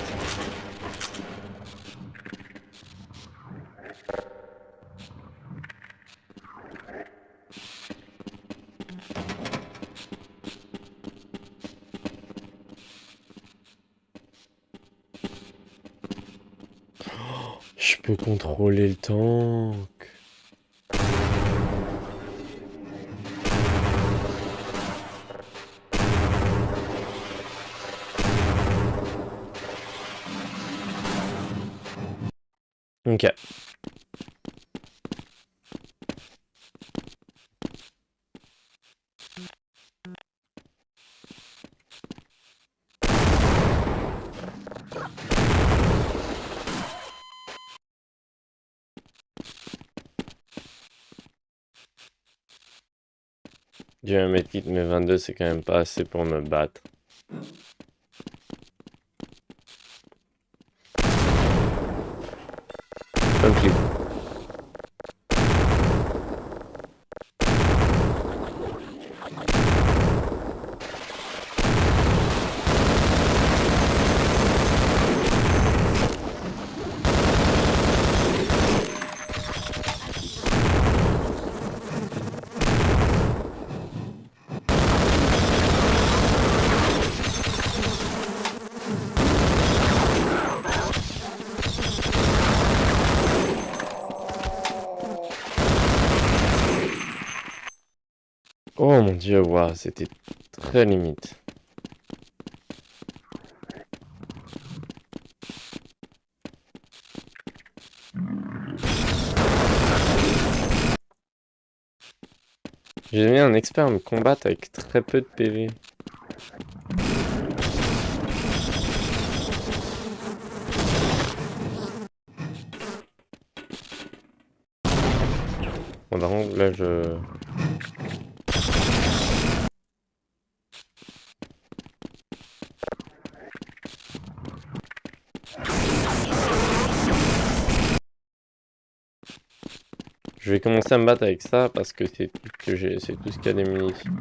Je peux contrôler le tank. Ok. J'ai un medkit, mais 22 c'est quand même pas assez pour me battre. Ok. Oh mon dieu, waouh, c'était très limite. J'ai mis un expert me combattre avec très peu de PV. Bon, par contre, là, je... Je vais commencer à me battre avec ça parce que c'est tout ce que j'ai, c'est tout ce qu'il y a des munitions.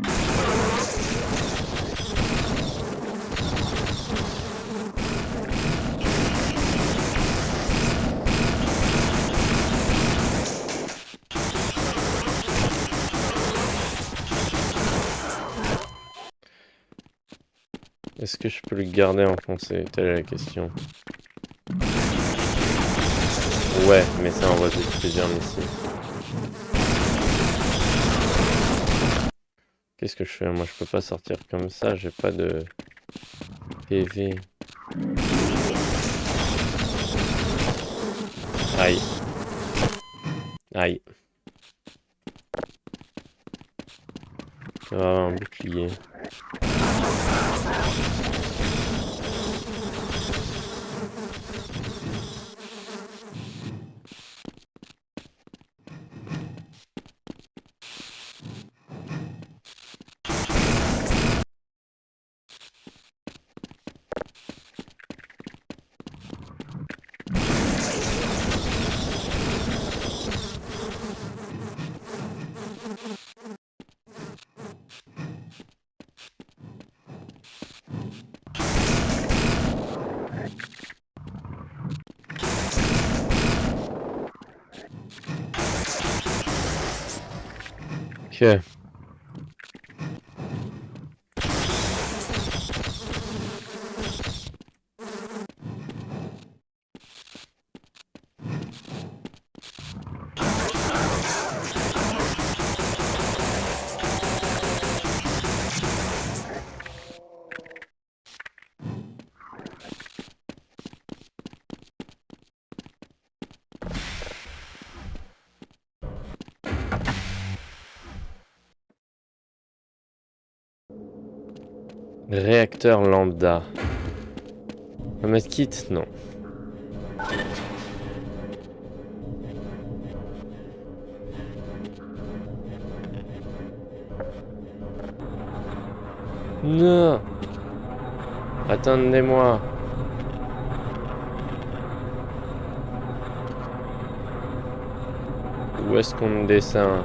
Est-ce que je peux le garder enfoncé? Telle est la question. Ouais, mais ça envoie plusieurs missiles. Qu'est-ce que je fais? Moi, je peux pas sortir comme ça, j'ai pas de PV. Aïe. Aïe. Ça va avoir un bouclier. Ok. Réacteur lambda. Un medkit? Non. Non. Attendez-moi. Où est-ce qu'on descend?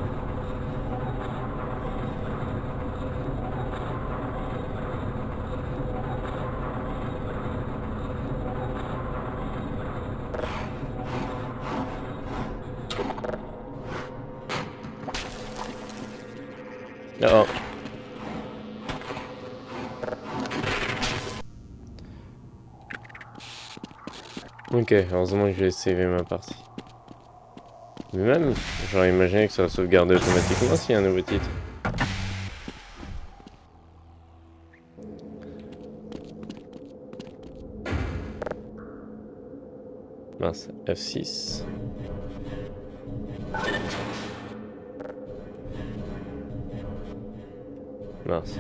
Oh. Ok, heureusement que j'ai sauvé ma partie. Mais même, j'aurais imaginé que ça va sauvegarder automatiquement s'il y a un nouveau titre. Mince, F6. Mince.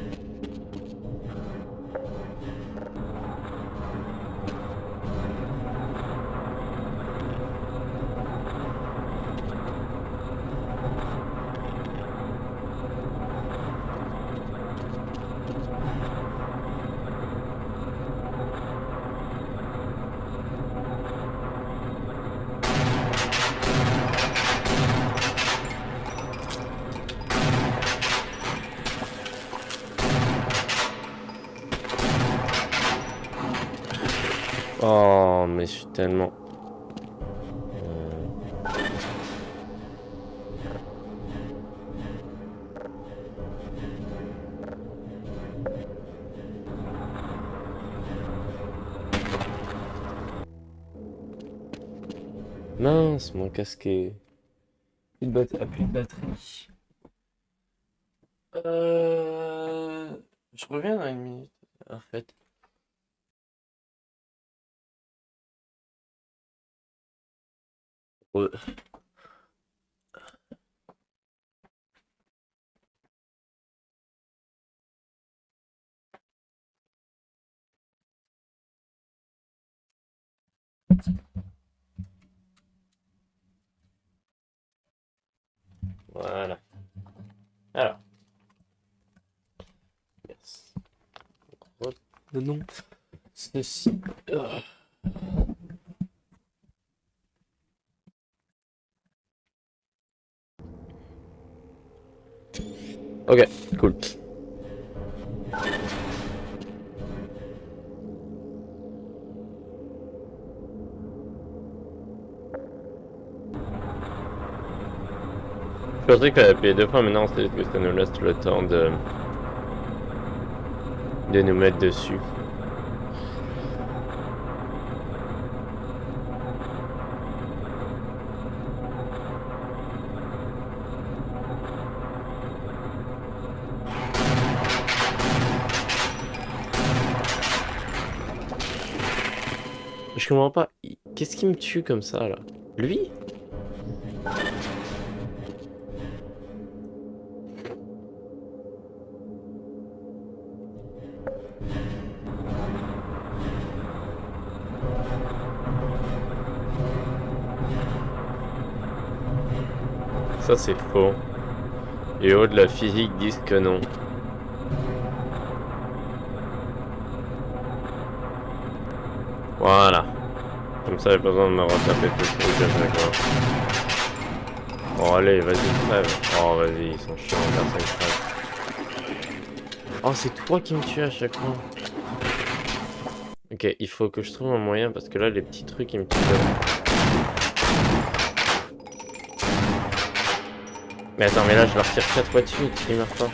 Oh, mais je suis tellement... Euh, Mince, mon casque est... Plus de batterie. Je reviens dans une minute, en fait. Ouais. Voilà. Alors, merci. Reprenons ceci. Ah. Ok, cool. Je pensais que appuyer deux fois, mais non, c'est que ça nous laisse le temps de nous mettre dessus. Je comprends pas. Qu'est-ce qui me tue comme ça, là? Lui? Ça, c'est faux. Les hauts de la physique disent que non. Voilà. Comme ça, j'ai pas besoin de me retaper tout le truc à chaque fois. Oh, allez, vas-y, crève. Oh, vas-y, ils sont chiants, personne crève. Oh, c'est toi qui me tue à chaque fois. Ok, il faut que je trouve un moyen parce que là, les petits trucs, ils me tuent. Mais attends, mais là, je leur tire 4 fois dessus et ils meurent pas.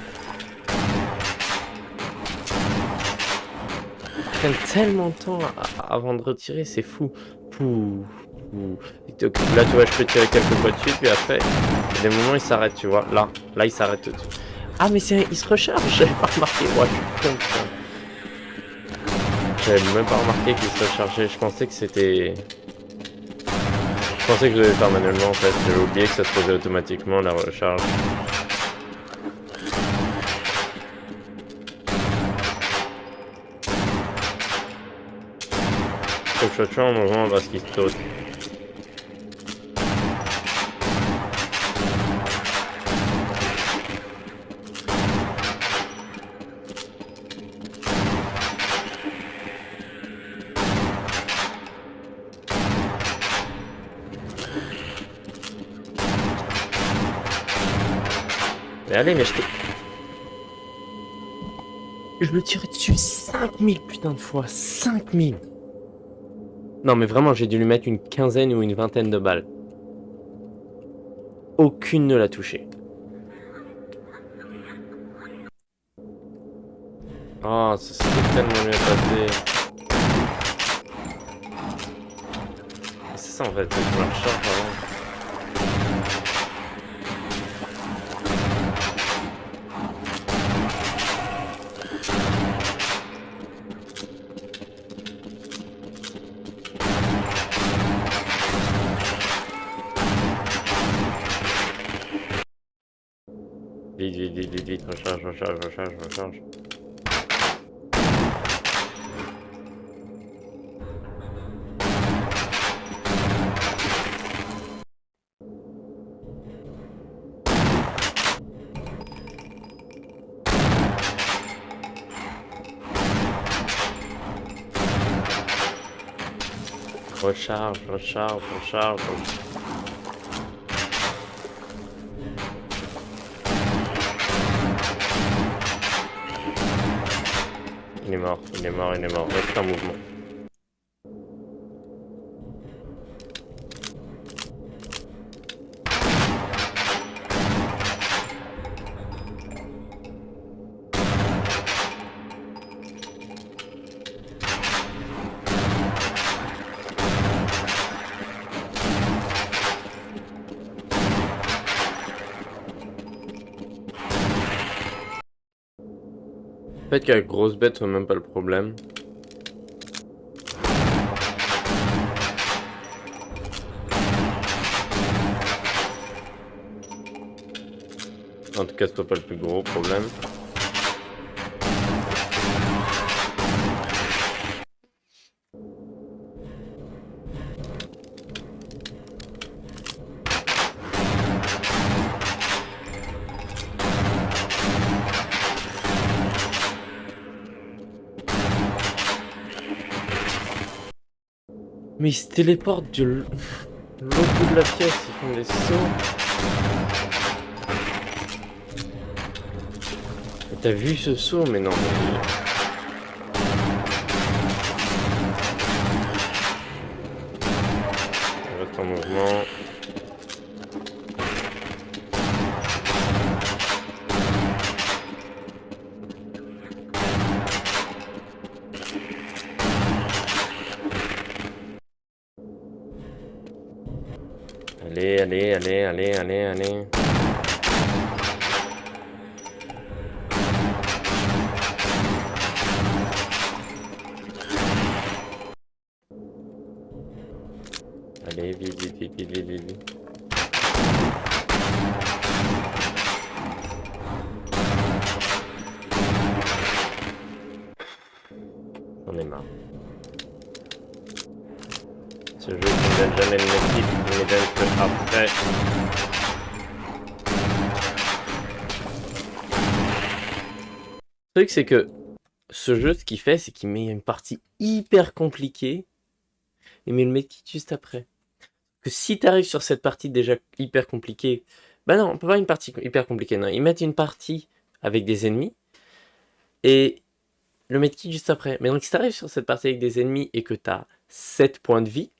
Ils prennent tellement de temps avant de retirer, c'est fou. Pouh, pouh. Là, tu vois, je peux tirer quelques fois dessus, puis après, il y a des moments, il s'arrête, tu vois. Là, il s'arrête tout de suite. Ah, mais il se recharge, j'avais pas remarqué. Ouais, je suis con, putain. J'avais même pas remarqué qu'il se rechargeait. Je pensais que c'était... Je pensais que je devais faire manuellement, en fait. J'avais oublié que ça se faisait automatiquement, la recharge. Faut que je tue un moment parce qu'il saute. Mais allez, mais je le tirais dessus 5000 putain de fois. 5000. Non, mais vraiment, j'ai dû lui mettre une quinzaine ou une vingtaine de balles. Aucune ne l'a touché. Oh, ça s'était tellement mieux passé. C'est ça en fait, c'est que je me recharge avant. Vite, vite, vite, vite, vite, recharge, recharge, recharge, recharge. Recharge, recharge, recharge. Il est mort, il est mort, il est mort. Reste en mouvement. Peut-être qu'avec grosse bête, soit même pas le problème. En tout cas, ce soit pas le plus gros problème. Mais ils se téléportent de l'autre bout de la pièce, ils font des sauts. Et t'as vu ce saut? Mais non, mais... Il reste en mouvement. Allez, allez, allez, allez, allez, allez. Allez, vite, vite, vite, vite, vite, vite, vite. J'en ai marre. Ce jeu qui me donne jamais le motif, qui me donne que après. Le truc c'est que ce jeu, ce qu'il fait, c'est qu'il met une partie hyper compliquée et met le medkit juste après. Que si t'arrives sur cette partie déjà hyper compliquée, bah non, pas une partie hyper compliquée, non, ils mettent une partie avec des ennemis et le medkit juste après. Mais donc si t'arrives sur cette partie avec des ennemis et que t'as 7 points de vie,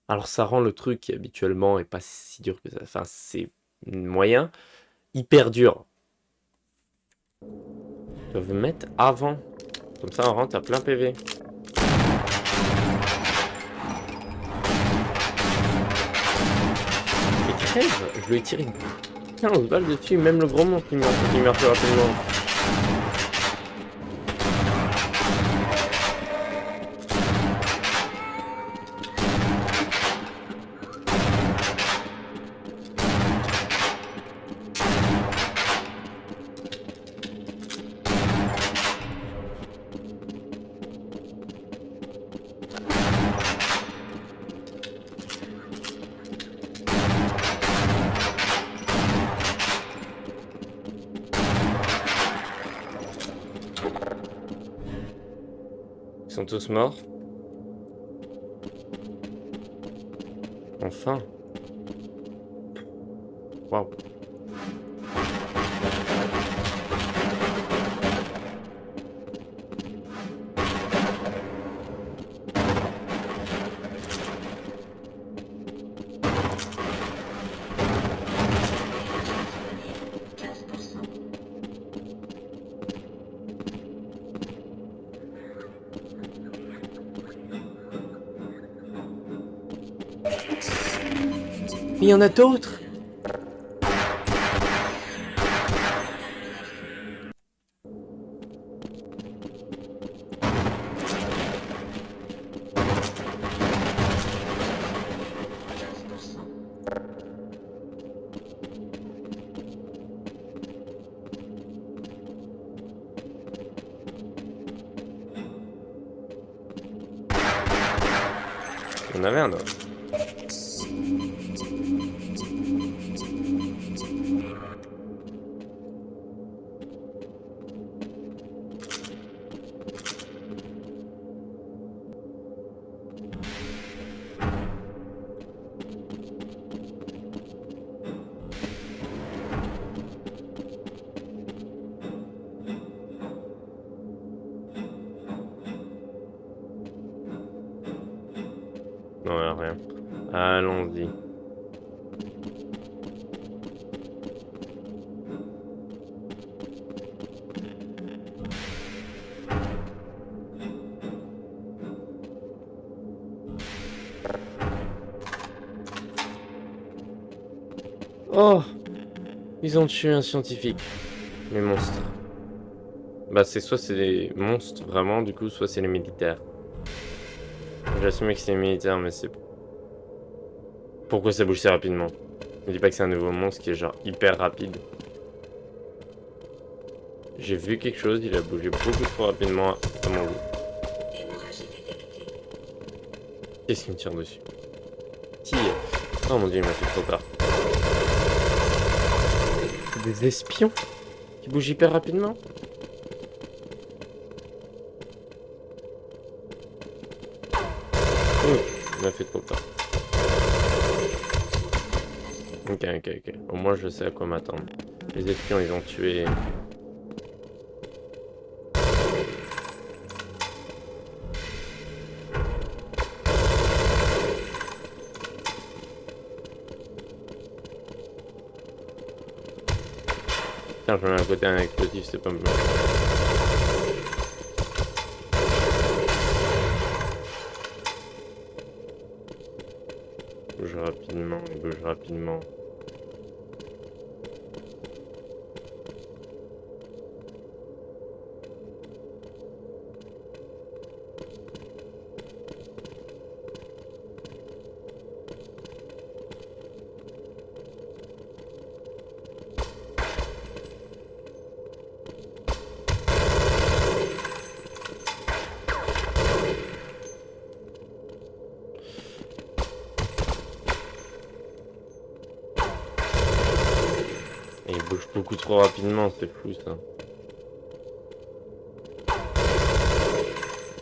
alors ça rend le truc qui habituellement est pas si dur que ça, enfin c'est moyen, hyper dur. Ils doivent mettre avant, comme ça on rentre à plein PV. Et crève, je lui ai tiré 15 balles dessus, même le gros monstre qui meurt plus rapidement. Ils sont tous morts. Enfin. Waouh. Mais il y en a d'autres. Il y en avait un autre. Non, rien. Allons-y. Oh! Ils ont tué un scientifique. Les monstres. Bah c'est soit c'est des monstres vraiment du coup, soit c'est les militaires. J'assume que c'est les militaires, mais c'est... Pourquoi ça bouge si rapidement? Ne dis pas que c'est un nouveau monstre qui est genre hyper rapide. J'ai vu quelque chose, il a bougé beaucoup trop rapidement à mon goût. Qu'est-ce qui me tire dessus? Qui? Oh mon dieu, il m'a fait trop peur. C'est des espions qui bougent hyper rapidement? Oh, il m'a fait trop peur. Ok. Au moins je sais à quoi m'attendre. Les espions, ils ont tué... Tiens, je mets à côté un explosif, c'est pas mal. Bouge rapidement, bouge rapidement. Et il bouge beaucoup trop rapidement, c'est fou ça.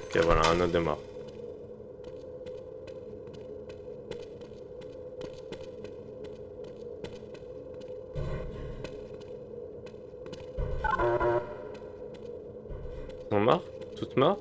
Ok, voilà, un autre de mort. Ils sont morts? Toutes morts?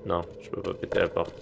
Non, je peux pas péter la porte.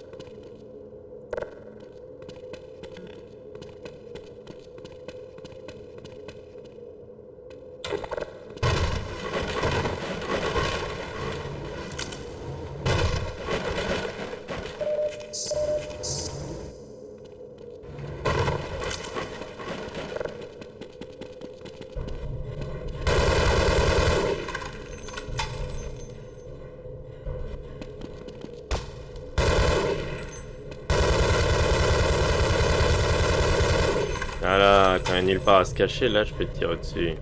Voilà, quand il y a nulle part à se cacher, là je peux te tirer dessus.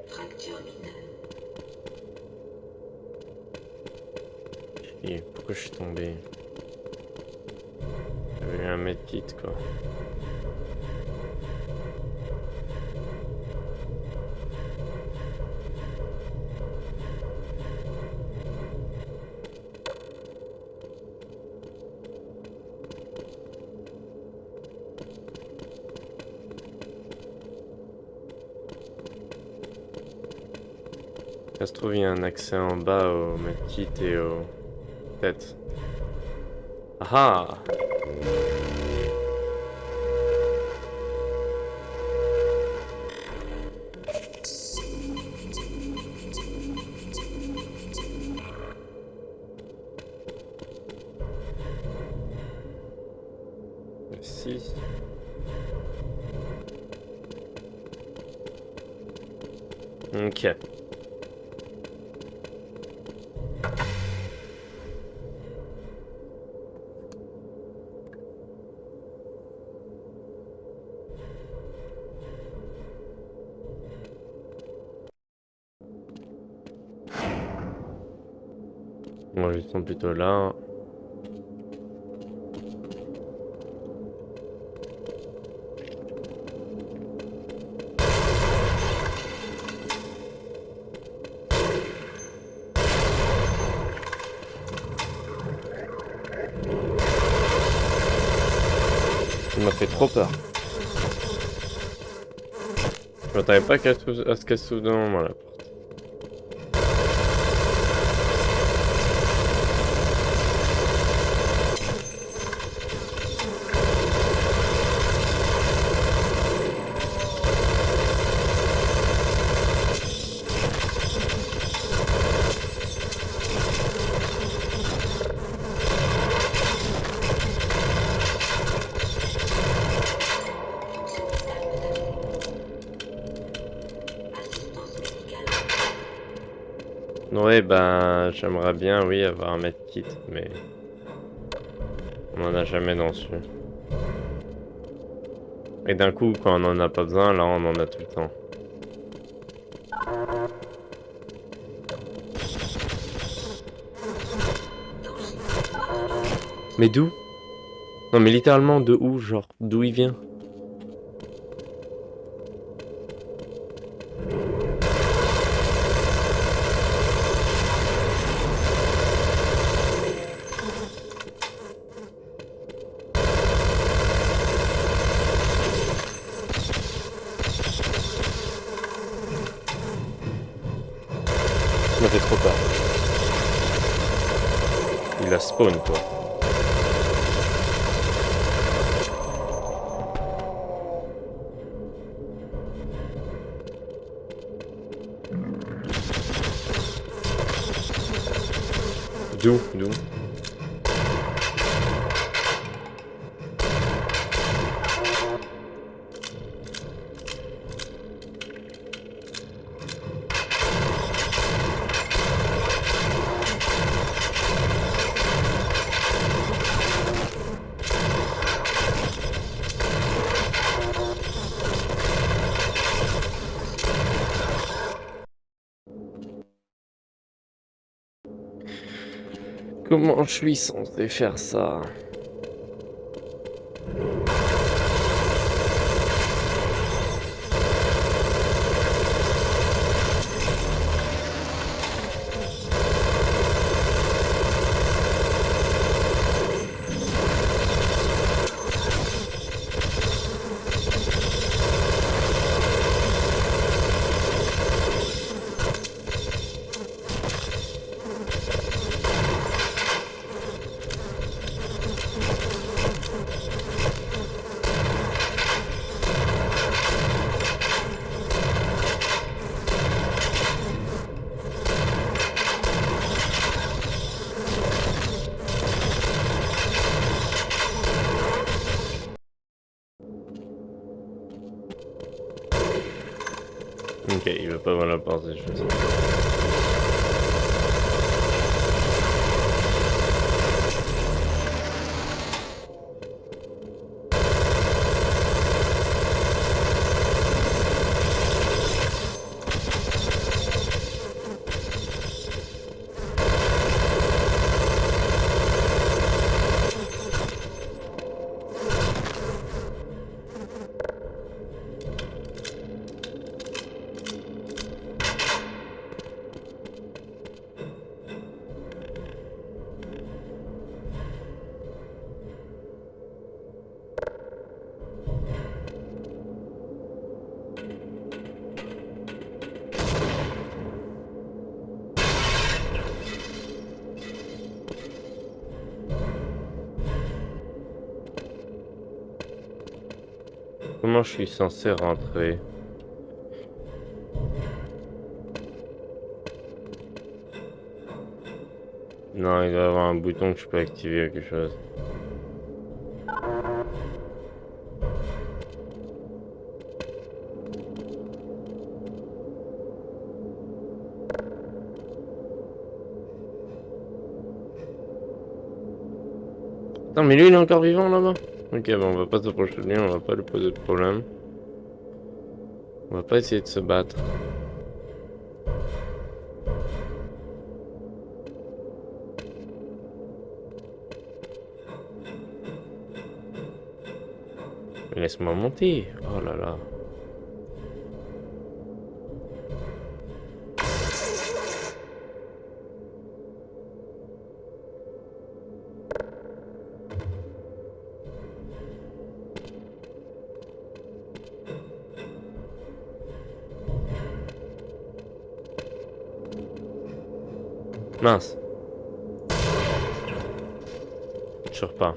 Fracture mineure. Et pourquoi je suis tombé? J'avais eu un medkit quoi. Ça se trouve, il y a un accès en bas au medkit et aux têtes. Ah! Si. Ok. Moi, ils sont plutôt là. Il m'a fait trop peur. Je m'attendais pas à ce qu'elle s'ouvre d'un moment la porte. Ouais, ben, j'aimerais bien, oui, avoir un medkit, mais on en a jamais dans ce jeu. Et d'un coup, quand on en a pas besoin, là, on en a tout le temps. Mais d'où? Non, mais littéralement, de où? Genre, d'où il vient? Ça m'a fait trop peur. Il a spawn, quoi. D'où? D'où? Comment je suis censé faire ça? Ok, il veut pas voir la porte des choses. Comment je suis censé rentrer? Non, il doit y avoir un bouton que je peux activer ou quelque chose. Non, mais lui, il est encore vivant là-bas? Ok, bon, on va pas s'approcher de lui, on va pas lui poser de problème. On va pas essayer de se battre. Laisse-moi monter. Oh là là. Mince. Toujours pas.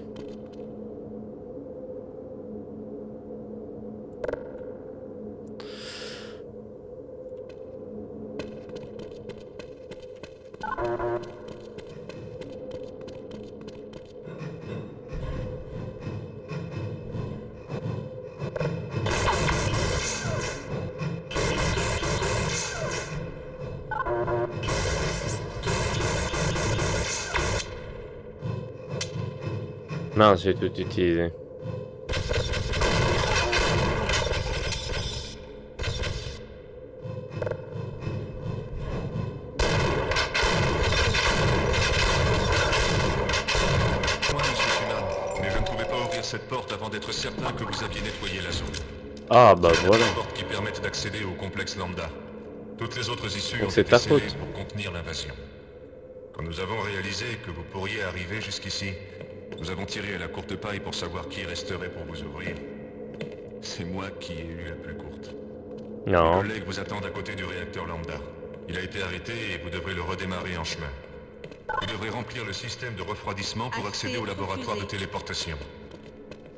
Non, j'ai tout utilisé. Moi, monsieur Freeman, mais je ne pouvais pas ouvrir cette porte avant d'être certain que vous aviez nettoyé la zone. Ah, bah C'est la voilà. seule porte qui permette d'accéder au complexe Lambda. Toutes les autres issues Donc ont c'est été ta scellées faute. pour contenir l'invasion. Quand nous avons réalisé que vous pourriez arriver jusqu'ici, nous avons tiré à la courte paille pour savoir qui resterait pour vous ouvrir. C'est moi qui ai eu la plus courte. Mes Non. collègues vous attendent à côté du réacteur Lambda. Il a été arrêté et vous devrez le redémarrer en chemin. Vous devrez remplir le système de refroidissement pour accéder au laboratoire de téléportation.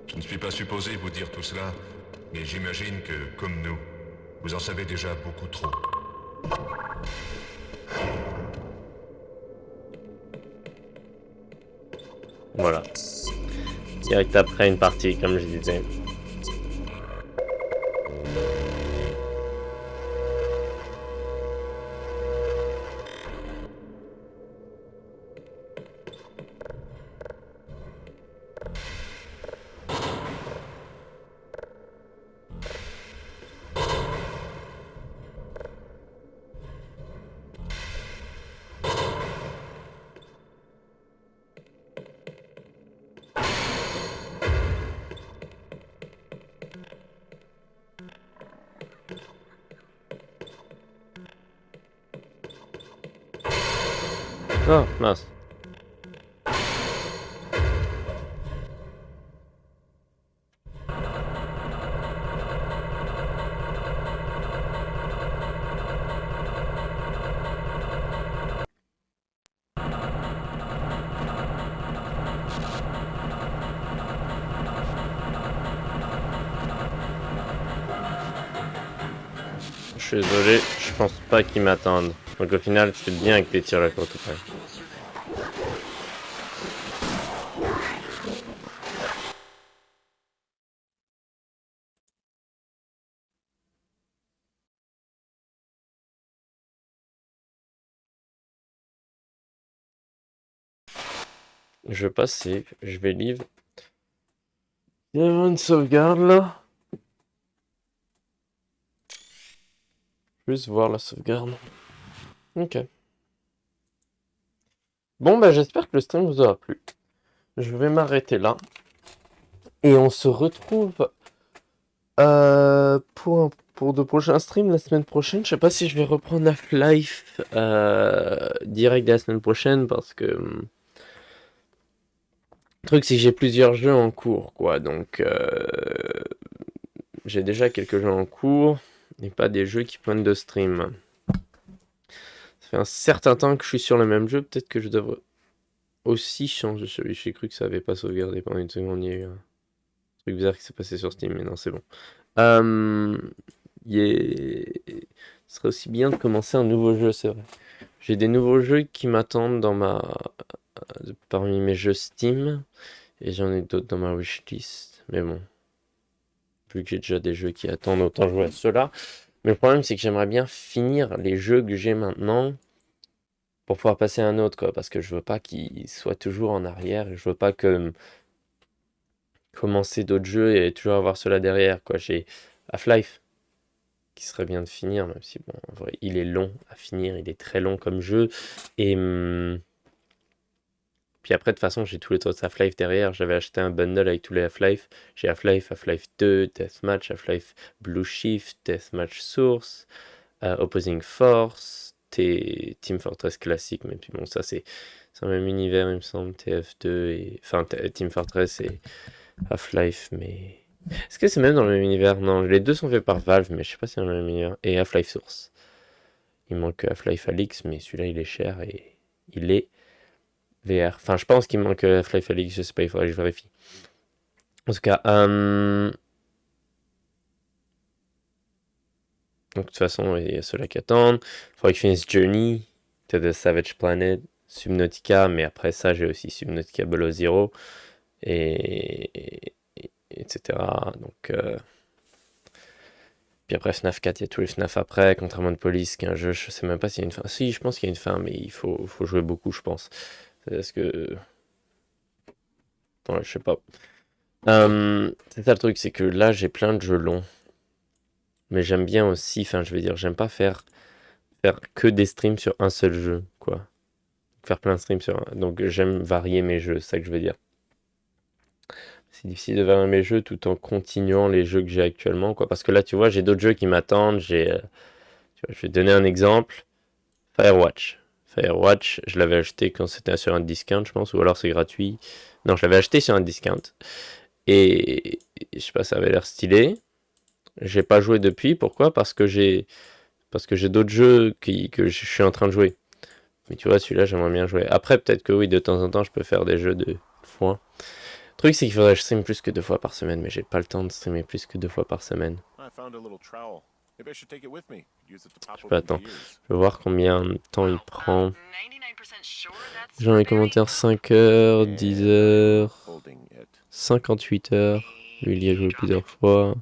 Je ne suis pas supposé vous dire tout cela, mais j'imagine que, comme nous, vous en savez déjà beaucoup trop. Voilà. Direct après une partie, comme je disais. Oh, mince. Je suis désolé, je pense pas qu'ils m'attendent. Donc au final, c'est bien que tu tires la courte paille. Je vais passer, je vais livre. Il y a une sauvegarde là. Juste voir la sauvegarde. Ok. Bon, bah j'espère que le stream vous aura plu. Je vais m'arrêter là. Et on se retrouve pour de prochains streams la semaine prochaine. Je sais pas si je vais reprendre Half-Life direct de la semaine prochaine parce que... Le truc c'est que j'ai plusieurs jeux en cours, quoi. Donc j'ai déjà quelques jeux en cours et pas des jeux qui pointent de stream. Ça fait un certain temps que je suis sur le même jeu. Peut-être que je devrais aussi changer celui. J'ai cru que ça avait pas sauvegardé pendant une seconde. Il y a eu un truc bizarre qui s'est passé sur Steam, mais non, c'est bon. Ce serait aussi bien de commencer un nouveau jeu, c'est vrai. J'ai des nouveaux jeux qui m'attendent parmi mes jeux Steam, et j'en ai d'autres dans ma wishlist. Mais bon, vu que j'ai déjà des jeux qui attendent, autant jouer à ceux-là. Mais le problème, c'est que j'aimerais bien finir les jeux que j'ai maintenant pour pouvoir passer à un autre, quoi, parce que je veux pas qu'ils soient toujours en arrière, et je veux pas que commencer d'autres jeux et toujours avoir cela derrière, quoi. J'ai Half-Life qui serait bien de finir, même si bon, en vrai, il est long à finir, il est très long comme jeu. Et puis après, de toute façon, j'ai tous les autres Half-Life derrière. J'avais acheté un bundle avec tous les Half-Life. J'ai Half-Life, Half-Life 2, Deathmatch, Half-Life Blue Shift, Deathmatch Source, Opposing Force, Team Fortress classique, mais puis bon, ça c'est le même univers, il me semble, TF2 et... Enfin, Team Fortress et Half-Life, mais... Est-ce que c'est même dans le même univers? Non, les deux sont faits par Valve, mais je sais pas si c'est dans le même univers. Et Half-Life Source. Il manque Half-Life Alyx, mais celui-là il est cher et il est VR. Enfin, je pense qu'il manque Half-Life Alyx, je sais pas, il faudrait que je vérifie. En tout cas, donc de toute façon, il y a ceux-là qui attendent. Il faudrait que je finisse Journey to the Savage Planet, Subnautica, mais après ça, j'ai aussi Subnautica Below Zero, etc. Donc, puis après FNAF 4, il y a tous les FNAF après, contrairement de Police, qui est un jeu, je sais même pas s'il y a une fin. Si, je pense qu'il y a une fin, mais il faut jouer beaucoup, je pense. Parce que Ouais, je sais pas. C'est ça le truc, c'est que là, j'ai plein de jeux longs. Mais j'aime bien aussi, enfin, je veux dire, j'aime pas faire que des streams sur un seul jeu, quoi. Faire plein de streams sur un. Donc, j'aime varier mes jeux, c'est ça que je veux dire. C'est difficile de varier mes jeux tout en continuant les jeux que j'ai actuellement, quoi. Parce que là, tu vois, j'ai d'autres jeux qui m'attendent. Tu vois, je vais te donner un exemple. Firewatch. Firewatch, je l'avais acheté quand c'était sur un discount, je pense, ou alors c'est gratuit. Non, je l'avais acheté sur un discount. Et je sais pas, ça avait l'air stylé. J'ai pas joué depuis. Pourquoi? Parce que j'ai d'autres jeux que je suis en train de jouer. Mais tu vois, celui-là, j'aimerais bien jouer. Après, peut-être que oui, de temps en temps, je peux faire des jeux de fois. Le truc, c'est qu'il faudrait que je stream plus que 2 fois par semaine, mais j'ai pas le temps de streamer plus que 2 fois par semaine. Je peux attendre. Je vais voir combien de temps il prend. J'ai dans les commentaires 5 heures, 10 heures, 58 heures. Lui, il y a joué plusieurs fois.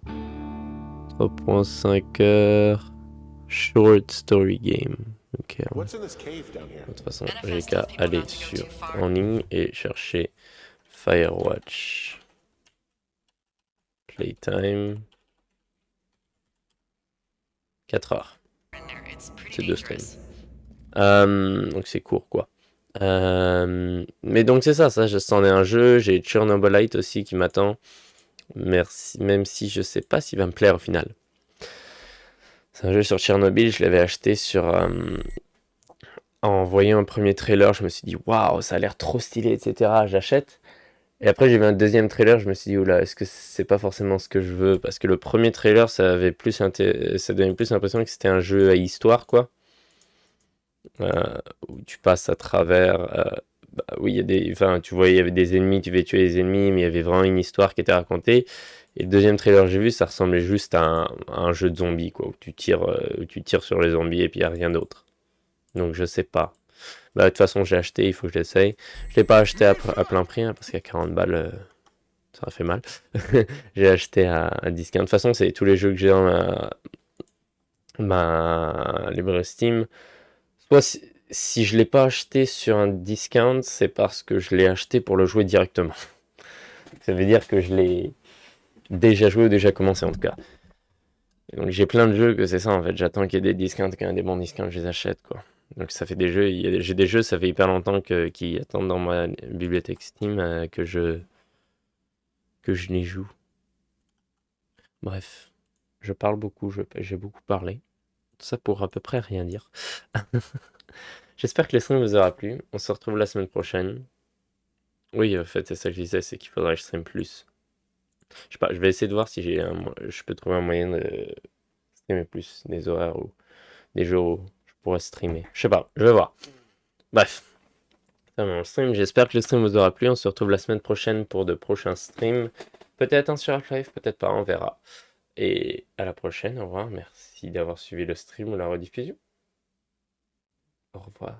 3.5 heures. Short story game. Ok. De toute façon, j'ai qu'à aller en ligne et chercher Firewatch. Playtime. 4 heures. C'est 2 streams. Donc c'est court quoi. Mais donc c'est ça, c'en est un jeu. J'ai Chernobylite aussi qui m'attend. Merci, même si je sais pas s'il va me plaire au final. C'est un jeu sur Tchernobyl, je l'avais acheté en voyant un premier trailer, je me suis dit waouh, ça a l'air trop stylé, etc. J'achète. Et après j'ai vu un deuxième trailer, je me suis dit oula, est-ce que c'est pas forcément ce que je veux? Parce que le premier trailer, ça donnait plus l'impression que c'était un jeu à histoire, quoi. Où tu passes à travers. Oui, enfin, tu voyais, il y avait des ennemis, tu devais tuer les ennemis, mais il y avait vraiment une histoire qui était racontée. Et le deuxième trailer que j'ai vu, ça ressemblait juste à un jeu de zombies, quoi, où tu tires sur les zombies et puis il n'y a rien d'autre. Donc je sais pas. Bah, de toute façon, j'ai acheté, il faut que je l'essaye. Je l'ai pas acheté à plein prix, hein, parce qu'à 40 balles, ça a fait mal. J'ai acheté à discount. De toute façon, c'est tous les jeux que j'ai dans ma librairie Steam. Soit si je l'ai pas acheté sur un discount, c'est parce que je l'ai acheté pour le jouer directement. Ça veut dire que je l'ai déjà joué ou déjà commencé en tout cas. Et donc j'ai plein de jeux que c'est ça en fait. J'attends qu'il y ait des discounts, qu'il y ait des bons discounts, je les achète quoi. Donc ça fait des jeux, j'ai des jeux, ça fait hyper longtemps qui attendent dans ma bibliothèque Steam que je les joue. Bref, je parle beaucoup, j'ai beaucoup parlé. Tout ça pour à peu près rien dire. J'espère que le stream vous aura plu. On se retrouve la semaine prochaine. Oui, en fait, c'est ça que je disais, c'est qu'il faudrait que je stream plus. Je sais pas, je vais essayer de voir si je peux trouver un moyen de streamer plus, des horaires ou des jours où je pourrais streamer. Je sais pas, je vais voir. Bref, c'est mon stream. J'espère que le stream vous aura plu. On se retrouve la semaine prochaine pour de prochains streams. Peut-être un sur Half-Life, peut-être pas, on verra. Et à la prochaine, au revoir. Merci d'avoir suivi le stream ou la rediffusion. Au revoir.